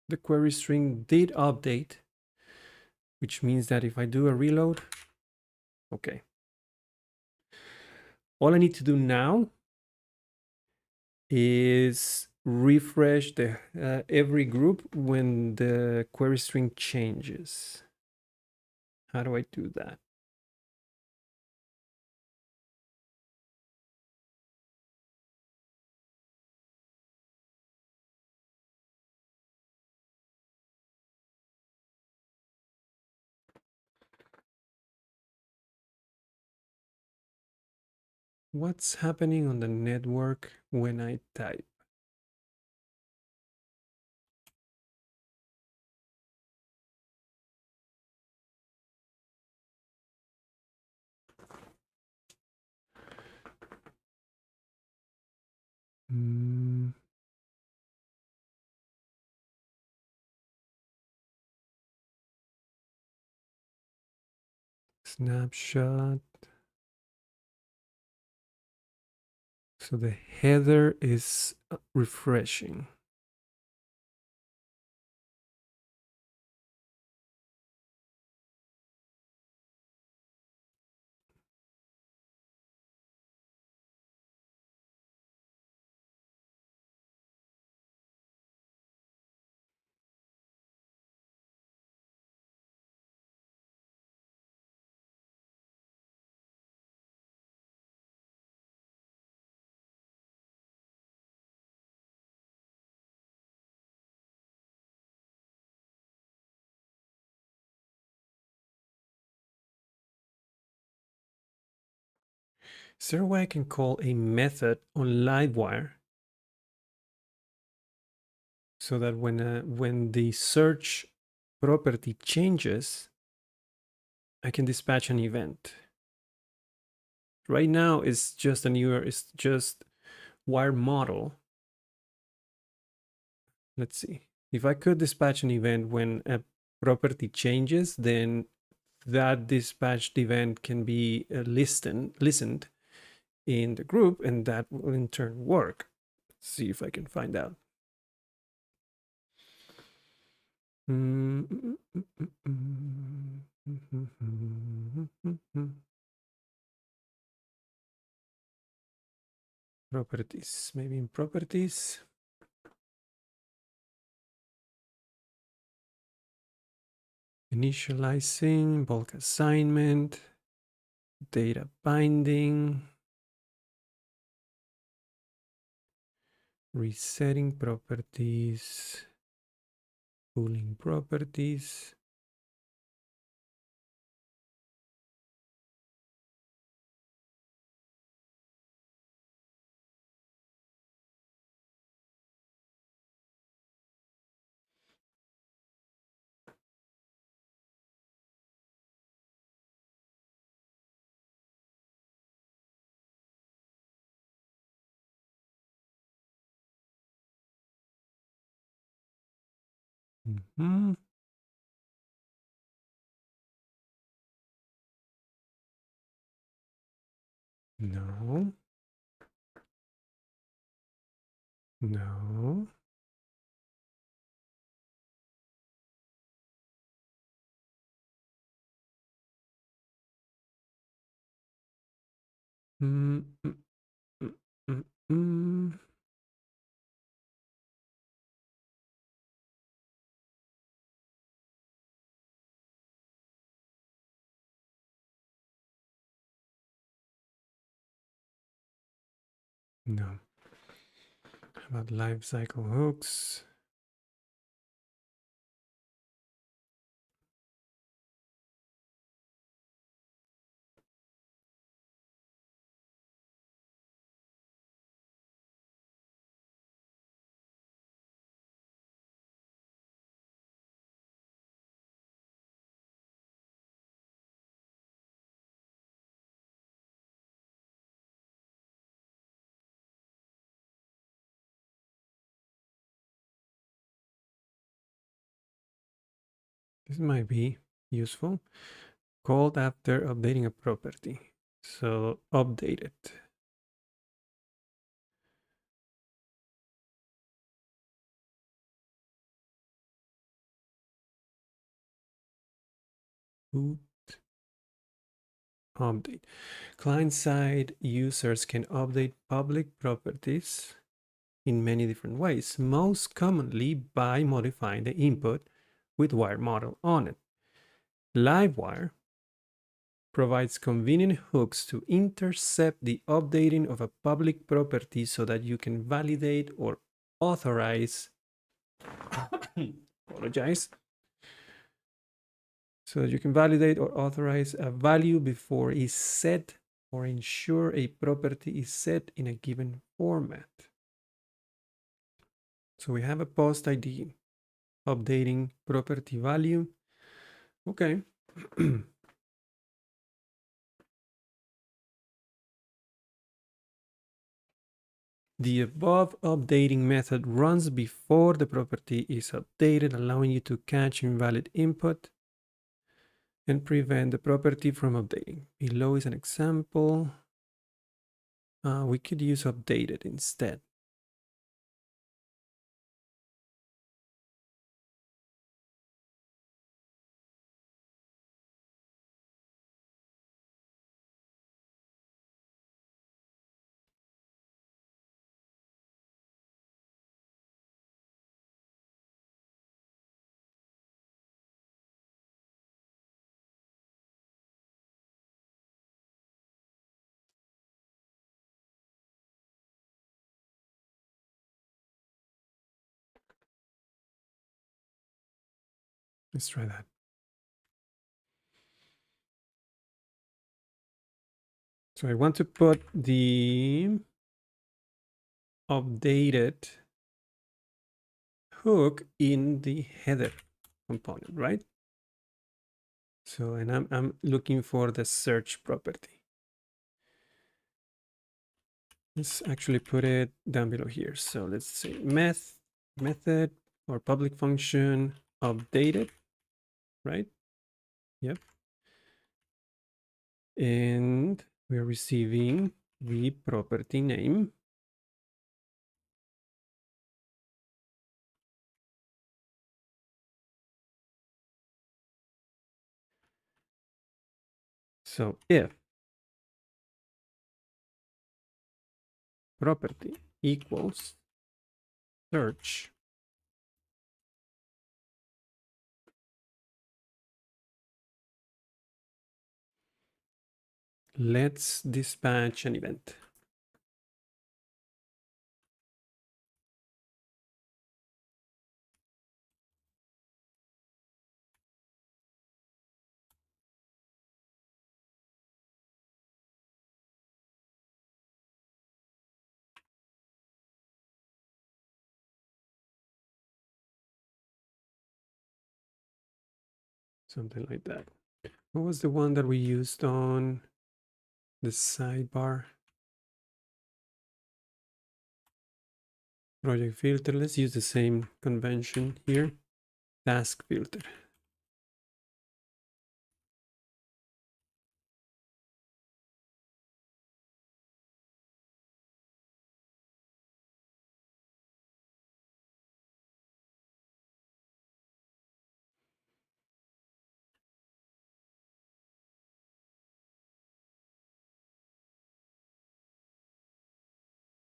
the query string did update, which means that if I do a reload, okay. All I need to do now is refresh the every group when the query string changes. How do I do that? What's happening on the network when I type? Snapshot. So the header is refreshing. Is there a way I can call a method on Livewire so that when the search property changes, I can dispatch an event? Right now, it's just it's just wire model. Let's see. If I could dispatch an event when a property changes, then that dispatched event can be listened in the group, and that will in turn work. Let's see if I can find out. Properties, maybe in properties. Initializing, bulk assignment. data binding, resetting properties, pooling properties. Mm-hmm. No. No. Mm, mm, mm, mm, mm. No. How about lifecycle hooks? This might be useful. Called after updating a property. So update it. Boot update. Client-side users can update public properties in many different ways, most commonly by modifying the input with wire model on it. Livewire provides convenient hooks to intercept the updating of a public property so that you can validate or authorize apologize so that you can validate or authorize a value before it's set or ensure a property is set in a given format. So we have a post ID updating property value. Okay. The above updating method runs before the property is updated, allowing you to catch invalid input and prevent the property from updating. Below is an example. We could use updated instead. Let's try that. So I want to put the updated hook in the header component, right? So, and I'm looking for the search property. Let's actually put it down below here. So let's say method or public function updated, right? Yep. And we're receiving the property name. So if property equals search, let's dispatch an event. Something like that. What was the one that we used on the sidebar? Project filter. Let's use the same convention here. Task filter.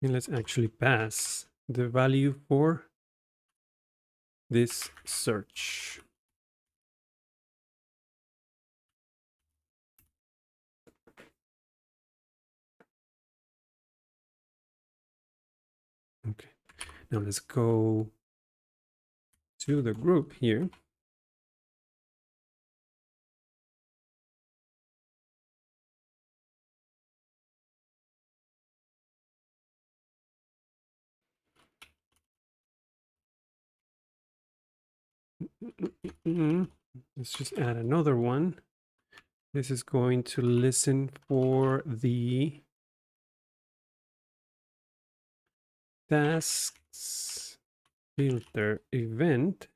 And let's actually pass the value for this search. Okay, now let's go to the group here. Let's just add another one. This is going to listen for the tasks filter event.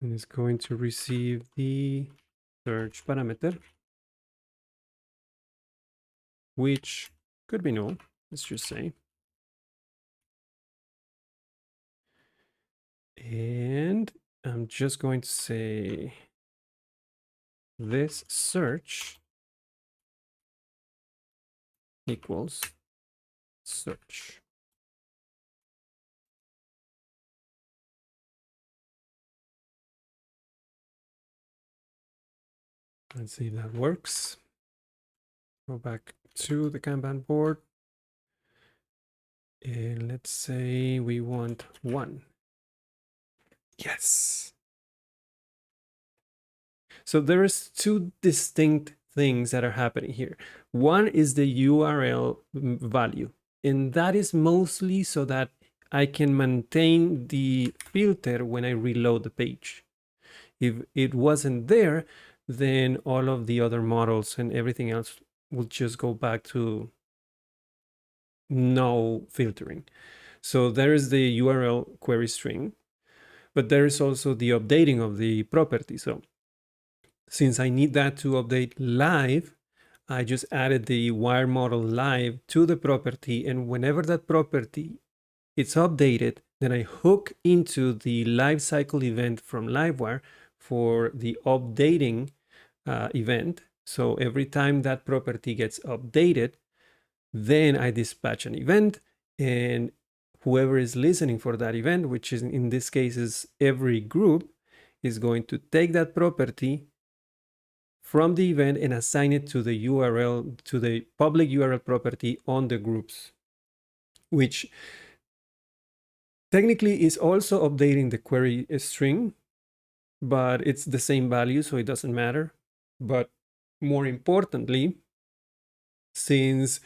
And it's going to receive the search parameter, which could be null, let's just say. And I'm just going to say this search equals search. Let's see if that works. Go back to the Kanban board. And let's say we want 1. Yes. So there is 2 distinct things that are happening here. One is the URL value, and that is mostly so that I can maintain the filter when I reload the page. If it wasn't there, then all of the other models and everything else will just go back to no filtering. So there is the URL query string, but there is also the updating of the property. So since I need that to update live, I just added the wire model live to the property, and whenever that property is updated, then I hook into the lifecycle event from Livewire for the updating event. So every time that property gets updated, then I dispatch an event, and whoever is listening for that event, which is in this case is every group, is going to take that property from the event and assign it to the URL, to the public URL property on the groups, which technically is also updating the query string, but it's the same value, so it doesn't matter. But more importantly, since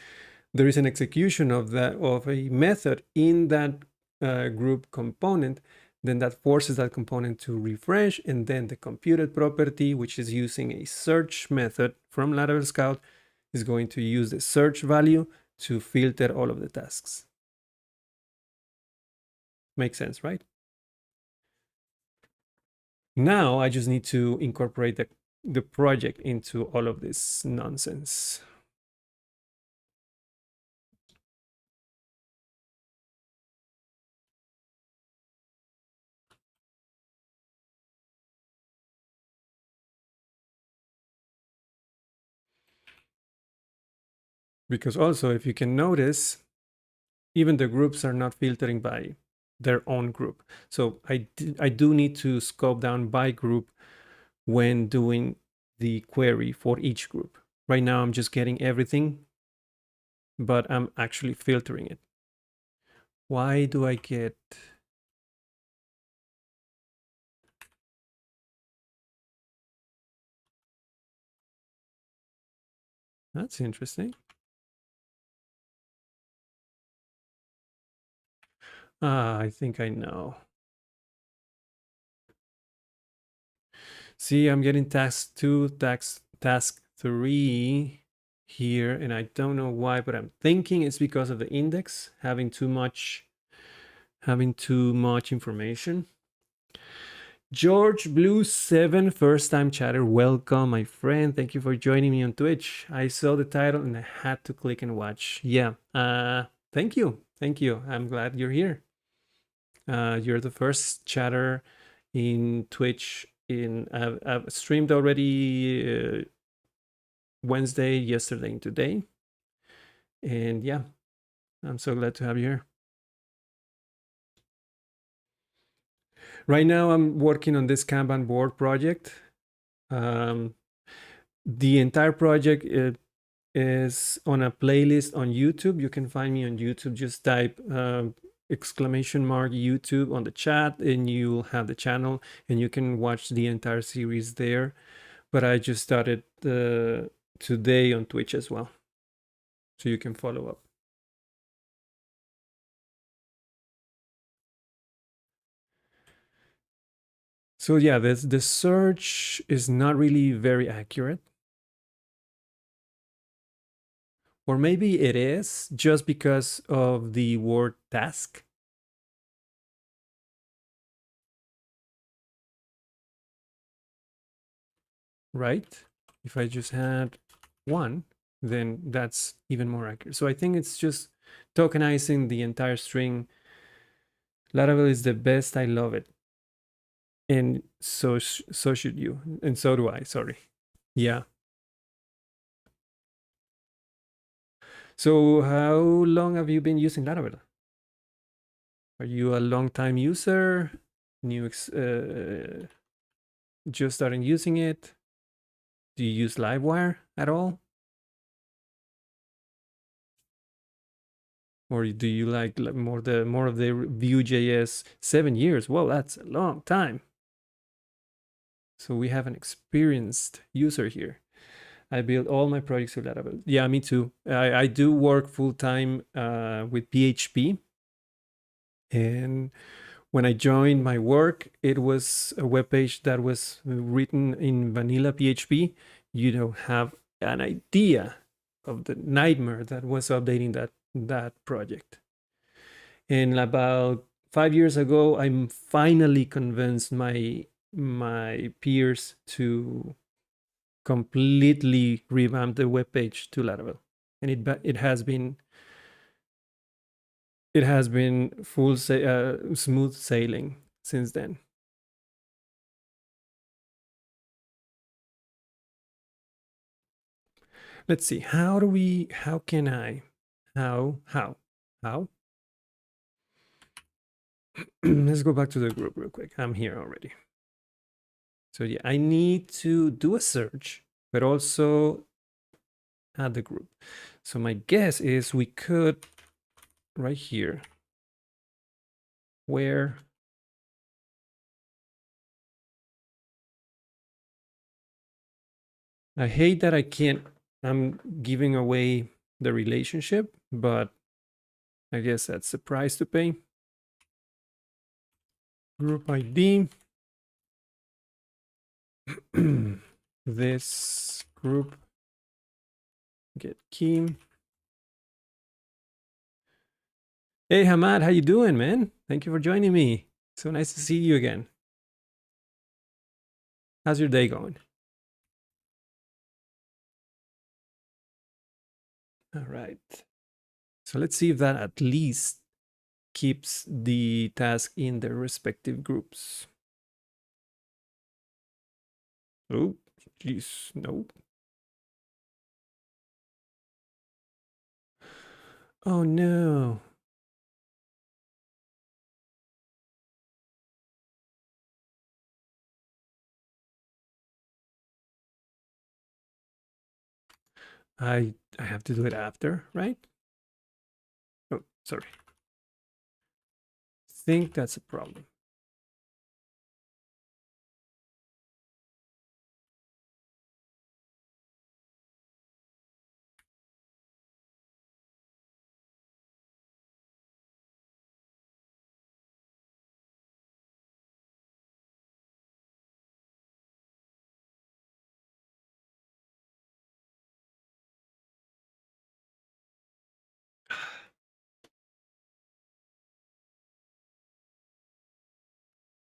there is an execution of a method in that group component, then that forces that component to refresh, and then the computed property, which is using a search method from Laravel Scout, is going to use the search value to filter all of the tasks. Makes sense, right? Now I just need to incorporate the project into all of this nonsense. Because also, if you can notice, even the groups are not filtering by their own group. So I do need to scope down by group when doing the query for each group. Right now, I'm just getting everything, but I'm actually filtering it. Why do I get... That's interesting. I think I know. See, I'm getting task 2, task 3 here, and I don't know why, but I'm thinking it's because of the index having too much information. George Blue 7, first time chatter. Welcome, my friend. Thank you for joining me on Twitch. I saw the title and I had to click and watch. Yeah. Thank you. Thank you. I'm glad you're here. You're the first chatter in Twitch. I've streamed already Wednesday, yesterday, and today. And yeah, I'm so glad to have you here. Right now, I'm working on this Kanban board project. The entire project is on a playlist on YouTube. You can find me on YouTube. Just type exclamation mark YouTube on the chat and you'll have the channel and you can watch the entire series there. But I just started today on Twitch as well. So you can follow up. So yeah, the search is not really very accurate. Or maybe it is just because of the word task. Right? If I just had one, then that's even more accurate. So I think it's just tokenizing the entire string. Laravel is the best. I love it. And so should you. And so do I. Sorry. Yeah. So how long have you been using Laravel? Are you a long time user? Just starting using it? Do you use Livewire at all? Or do you like more of the Vue.js? 7 years? Well, that's a long time. So we have an experienced user here. I build all my projects with Laravel. Yeah, me too. I do work full time with PHP. And when I joined my work, it was a web page that was written in vanilla PHP. You don't have an idea of the nightmare that was updating that project. And about 5 years ago, I'm finally convinced my peers to completely revamp the web page to Laravel, and it has been smooth sailing since then. Let's see. How can I? How? Let's go back to the group real quick. I'm here already. So yeah, I need to do a search, but also add the group. So my guess is we could right here, where I hate that I'm giving away the relationship, but I guess that's the price to pay. Group ID. This group get key. Hey Hamad, how you doing, man? Thank you for joining me. So nice to see you again. How's your day going? All right. So let's see if that at least keeps the task in their respective groups. Oh, geez, no. Oh no. I have to do it after, right? Oh, sorry. Think that's a problem.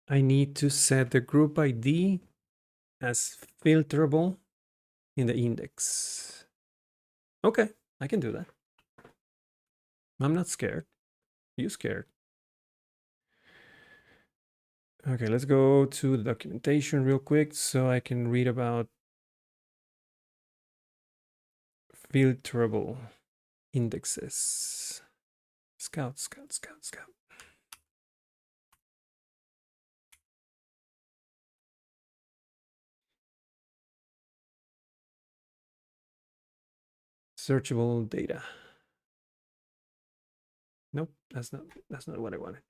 I need to set the group ID as filterable in the index. Okay, I can do that. I'm not scared. You scared? Okay, let's go to the documentation real quick so I can read about filterable indexes. Scout, scout, scout, scout. Searchable data. Nope, that's not what I wanted.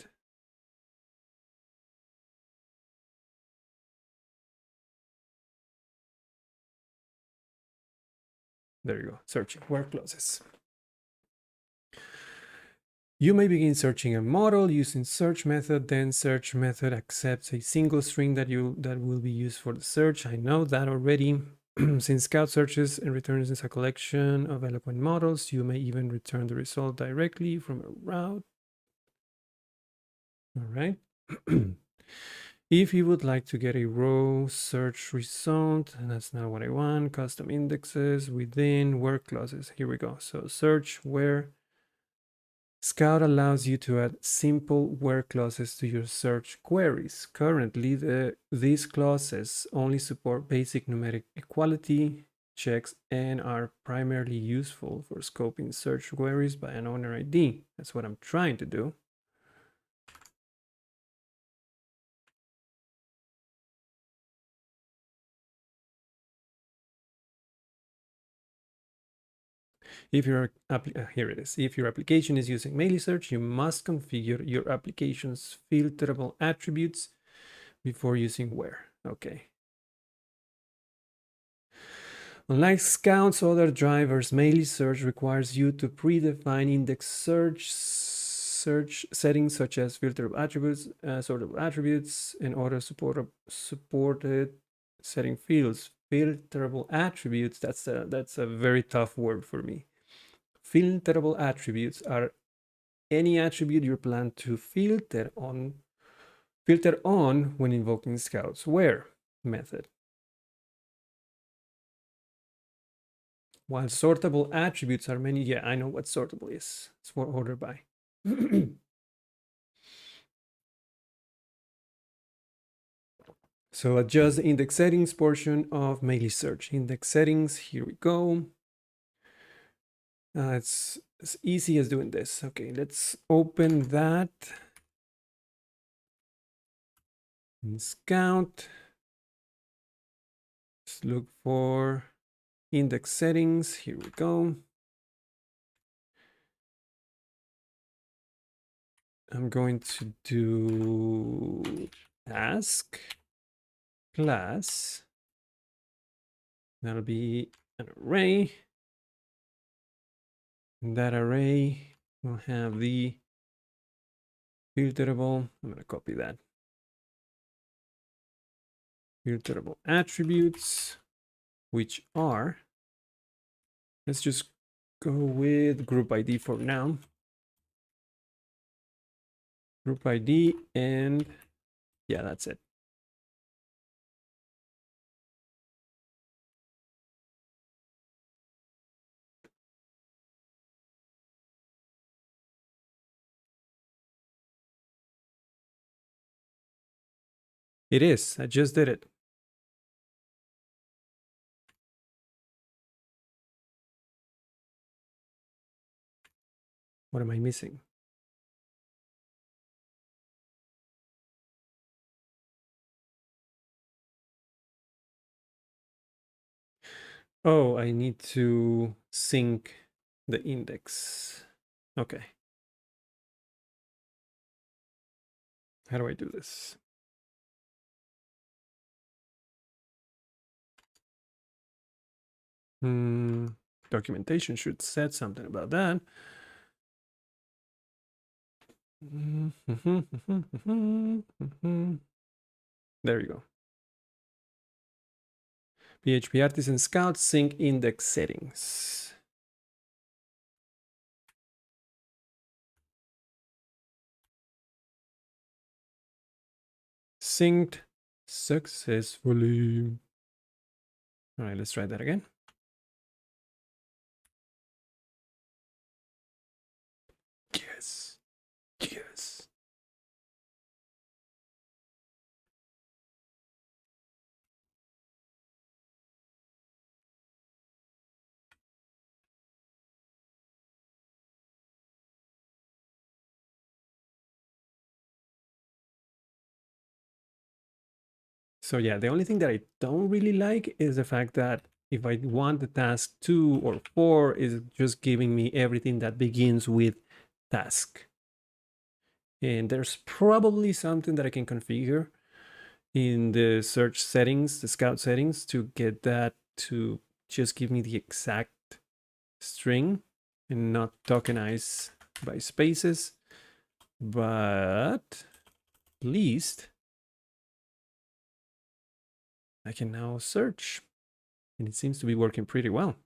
There you go. Searching where clauses. You may begin searching a model using search method, then search method accepts a single string that will be used for the search. I know that already. Since Scout searches and returns a collection of eloquent models, you may even return the result directly from a route. All right. If you would like to get a row search result, and that's not what I want, custom indexes within where clauses. Here we go. So search where. Scout allows you to add simple where clauses to your search queries. Currently, these clauses only support basic numeric equality checks and are primarily useful for scoping search queries by an owner ID. That's what I'm trying to do. If your here it is. If your application is using Meilisearch, you must configure your application's filterable attributes before using where. Okay. Unlike Scout's other drivers, Meilisearch requires you to predefine index search settings such as filterable attributes, sortable attributes, and other supported setting fields. Filterable attributes, that's a very tough word for me. Filterable attributes are any attribute you plan to filter on when invoking Scout's where method. While sortable attributes are many, yeah, I know what sortable is. It's for order by. So adjust the index settings portion of Meilisearch. Index settings, here we go. It's as easy as doing this. Okay, let's open that. In Scout. Let's look for index settings. Here we go. I'm going to do ask class. That'll be an array. And that array will have the filterable. I'm going to copy that. Filterable attributes, which are, let's just go with group ID for now. Group ID, and yeah, that's it. It is. I just did it. What am I missing? Oh, I need to sync the index. Okay. How do I do this? Documentation should say something about that. There you go. PHP Artisan Scout sync index settings. Synced successfully. All right, let's try that again. Yes. Yes. So yeah, the only thing that I don't really like is the fact that if I want the task 2 or 4, is just giving me everything that begins with task. And there's probably something that I can configure in the search settings, the Scout settings, to get that to just give me the exact string and not tokenize by spaces. But at least I can now search, and it seems to be working pretty well.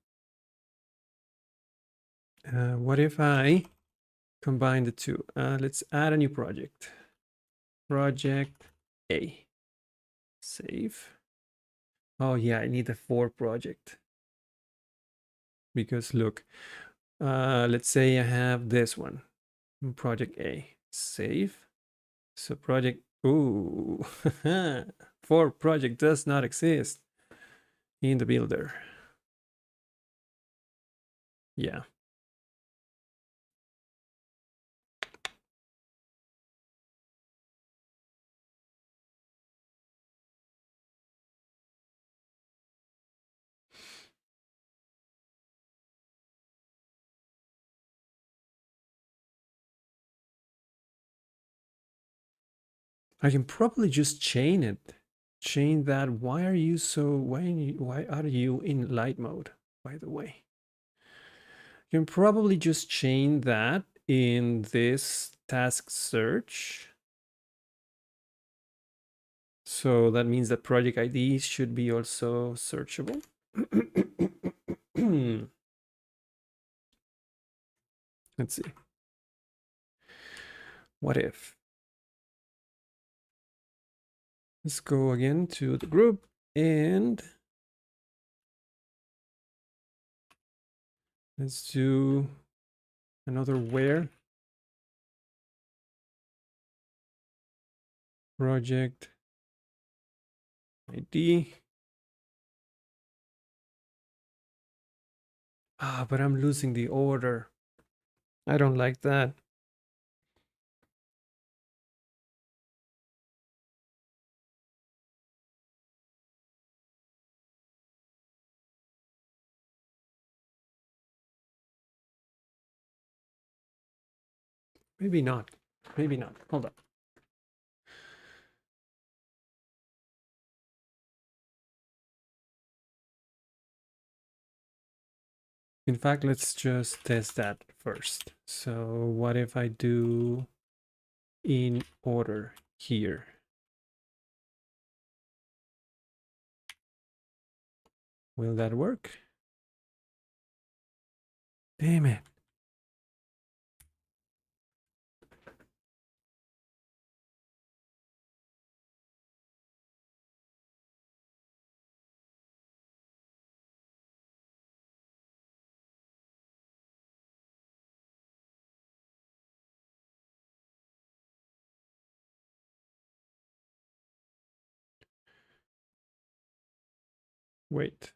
What if I combine the two? Let's add a new project. Project A. Save. Oh yeah, I need a 4 project. Because look, let's say I have this one. Project A. Save. So project, ooh, 4 project does not exist in the builder. Yeah. I can probably just chain it. Chain that. Why are you in light mode, by the way? You can probably just chain that in this task search. So that means that project ID should be also searchable. Let's see. What if? Let's go again to the group and let's do another where project ID. Ah, but I'm losing the order. I don't like that. Maybe not. Maybe not. Hold on. In fact, let's just test that first. So what if I do in order here? Will that work? Damn it. Wait.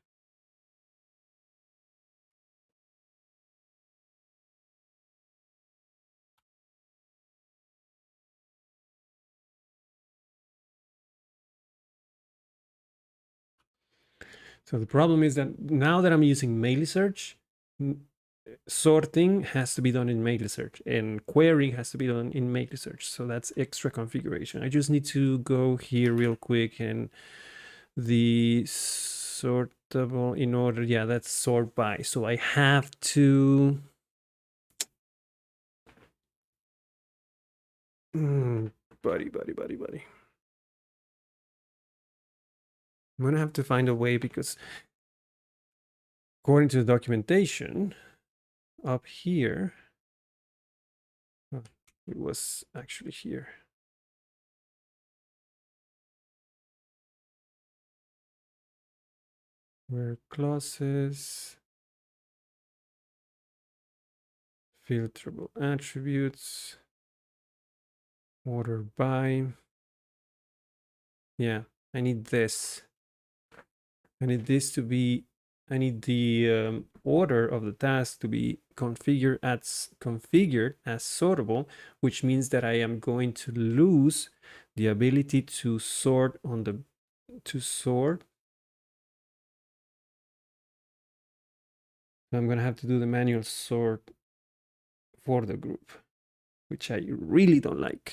So the problem is that now that I'm using Meilisearch, sorting has to be done in Meilisearch and querying has to be done in Meilisearch. So that's extra configuration. I just need to go here real quick and the sortable in order. Yeah, that's sort by. So I have to. Buddy. I'm gonna have to find a way because according to the documentation up here, oh, it was actually here. Where clauses, filterable attributes, order by. Yeah, I need this. I need this to be, I need the order of the task to be configured as sortable, which means that I am going to lose the ability to sort on the, to sort. So I'm going to have to do the manual sort for the group, which I really don't like.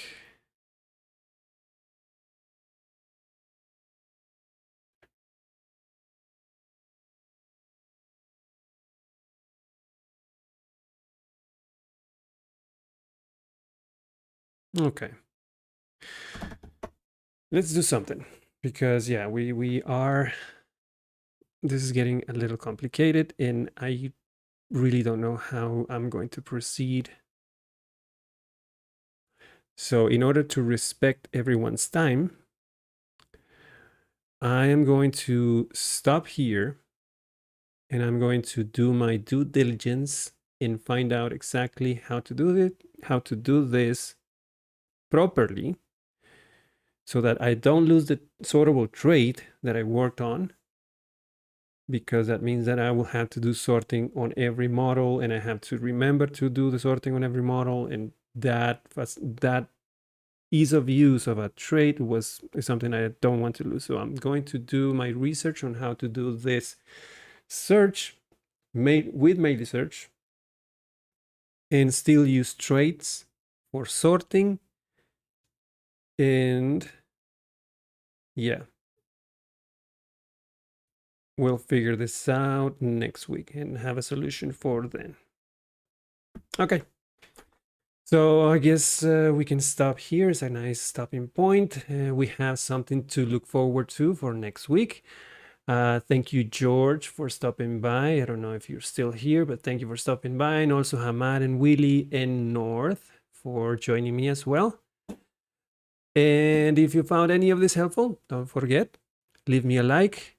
Okay. Let's do something because yeah, we are, this is getting a little complicated and I really don't know how I'm going to proceed. So in order to respect everyone's time, I am going to stop here and I'm going to do my due diligence and find out exactly how to do it, how to do this properly so that I don't lose the sortable trait that I worked on, because that means that I will have to do sorting on every model and I have to remember to do the sorting on every model, and that ease of use of a trait is something I don't want to lose. So I'm going to do my research on how to do this search with Meilisearch and still use traits for sorting. And yeah, we'll figure this out next week and have a solution for then. Okay. So I guess we can stop here. It's a nice stopping point. We have something to look forward to for next week. Thank you, George, for stopping by. I don't know if you're still here, but thank you for stopping by. And also Hamad and Willie and North for joining me as well. And if you found any of this helpful, don't forget, leave me a like,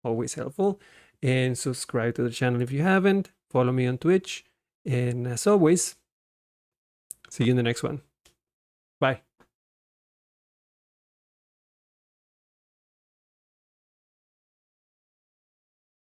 always helpful. And subscribe to the channel if you haven't. Follow me on Twitch. And as always, see you in the next one.